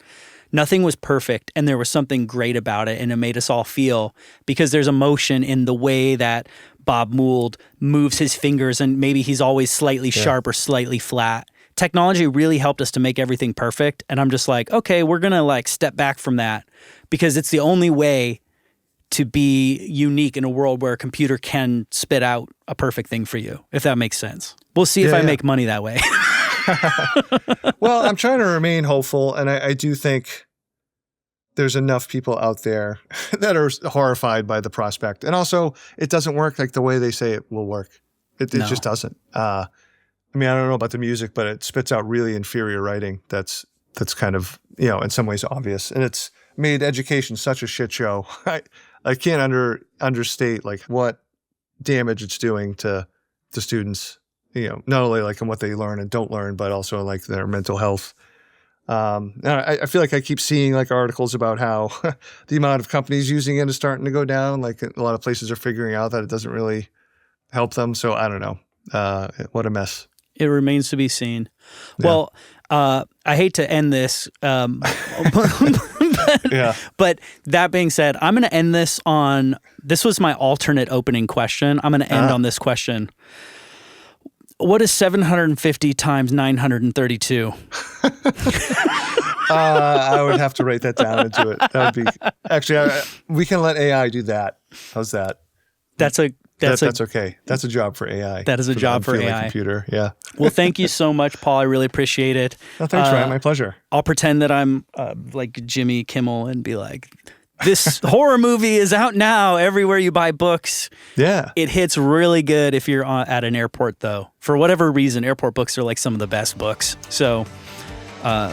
Nothing was perfect, and there was something great about it, and it made us all feel, because there's emotion in the way that Bob Mould moves his fingers, and maybe he's always slightly sharp or slightly flat. Technology really helped us to make everything perfect, and I'm just okay, we're going to step back from that, because it's the only way to be unique in a world where a computer can spit out a perfect thing for you, if that makes sense. We'll see if I make money that way. Well, I'm trying to remain hopeful, and I do think there's enough people out there that are horrified by the prospect. And also, it doesn't work the way they say it will work. It just doesn't. I don't know about the music, but it spits out really inferior writing that's kind of, in some ways obvious. And it's made education such a shit show. I can't understate what damage it's doing to the students. not only like in what they learn and don't learn, but also like their mental health. And I feel like I keep seeing like articles about how the amount of companies using it is starting to go down. Like a lot of places are figuring out that it doesn't really help them. So I don't know. What a mess. It remains to be seen. Yeah. Well, I hate to end this, but that being said, I'm going to end this on, this was my alternate opening question. I'm going to end on this question. What is 750 times 932? I would have to write that down into it. That would be, actually, we can let AI do that. How's that? That's okay. That's a job for AI. That is a job for AI. Computer. Yeah. Well, thank you so much, Paul. I really appreciate it. Oh, thanks, Ryan. My pleasure. I'll pretend that I'm like Jimmy Kimmel and be like, this horror movie is out now everywhere you buy books. Yeah. It hits really good if you're at an airport, though. For whatever reason, airport books are like some of the best books. So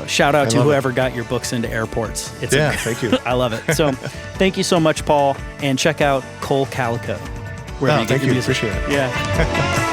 shout out to whoever got your books into airports. Thank you. I love it. So thank you so much, Paul. And check out Cole Calico. Thank you. Appreciate it. Yeah.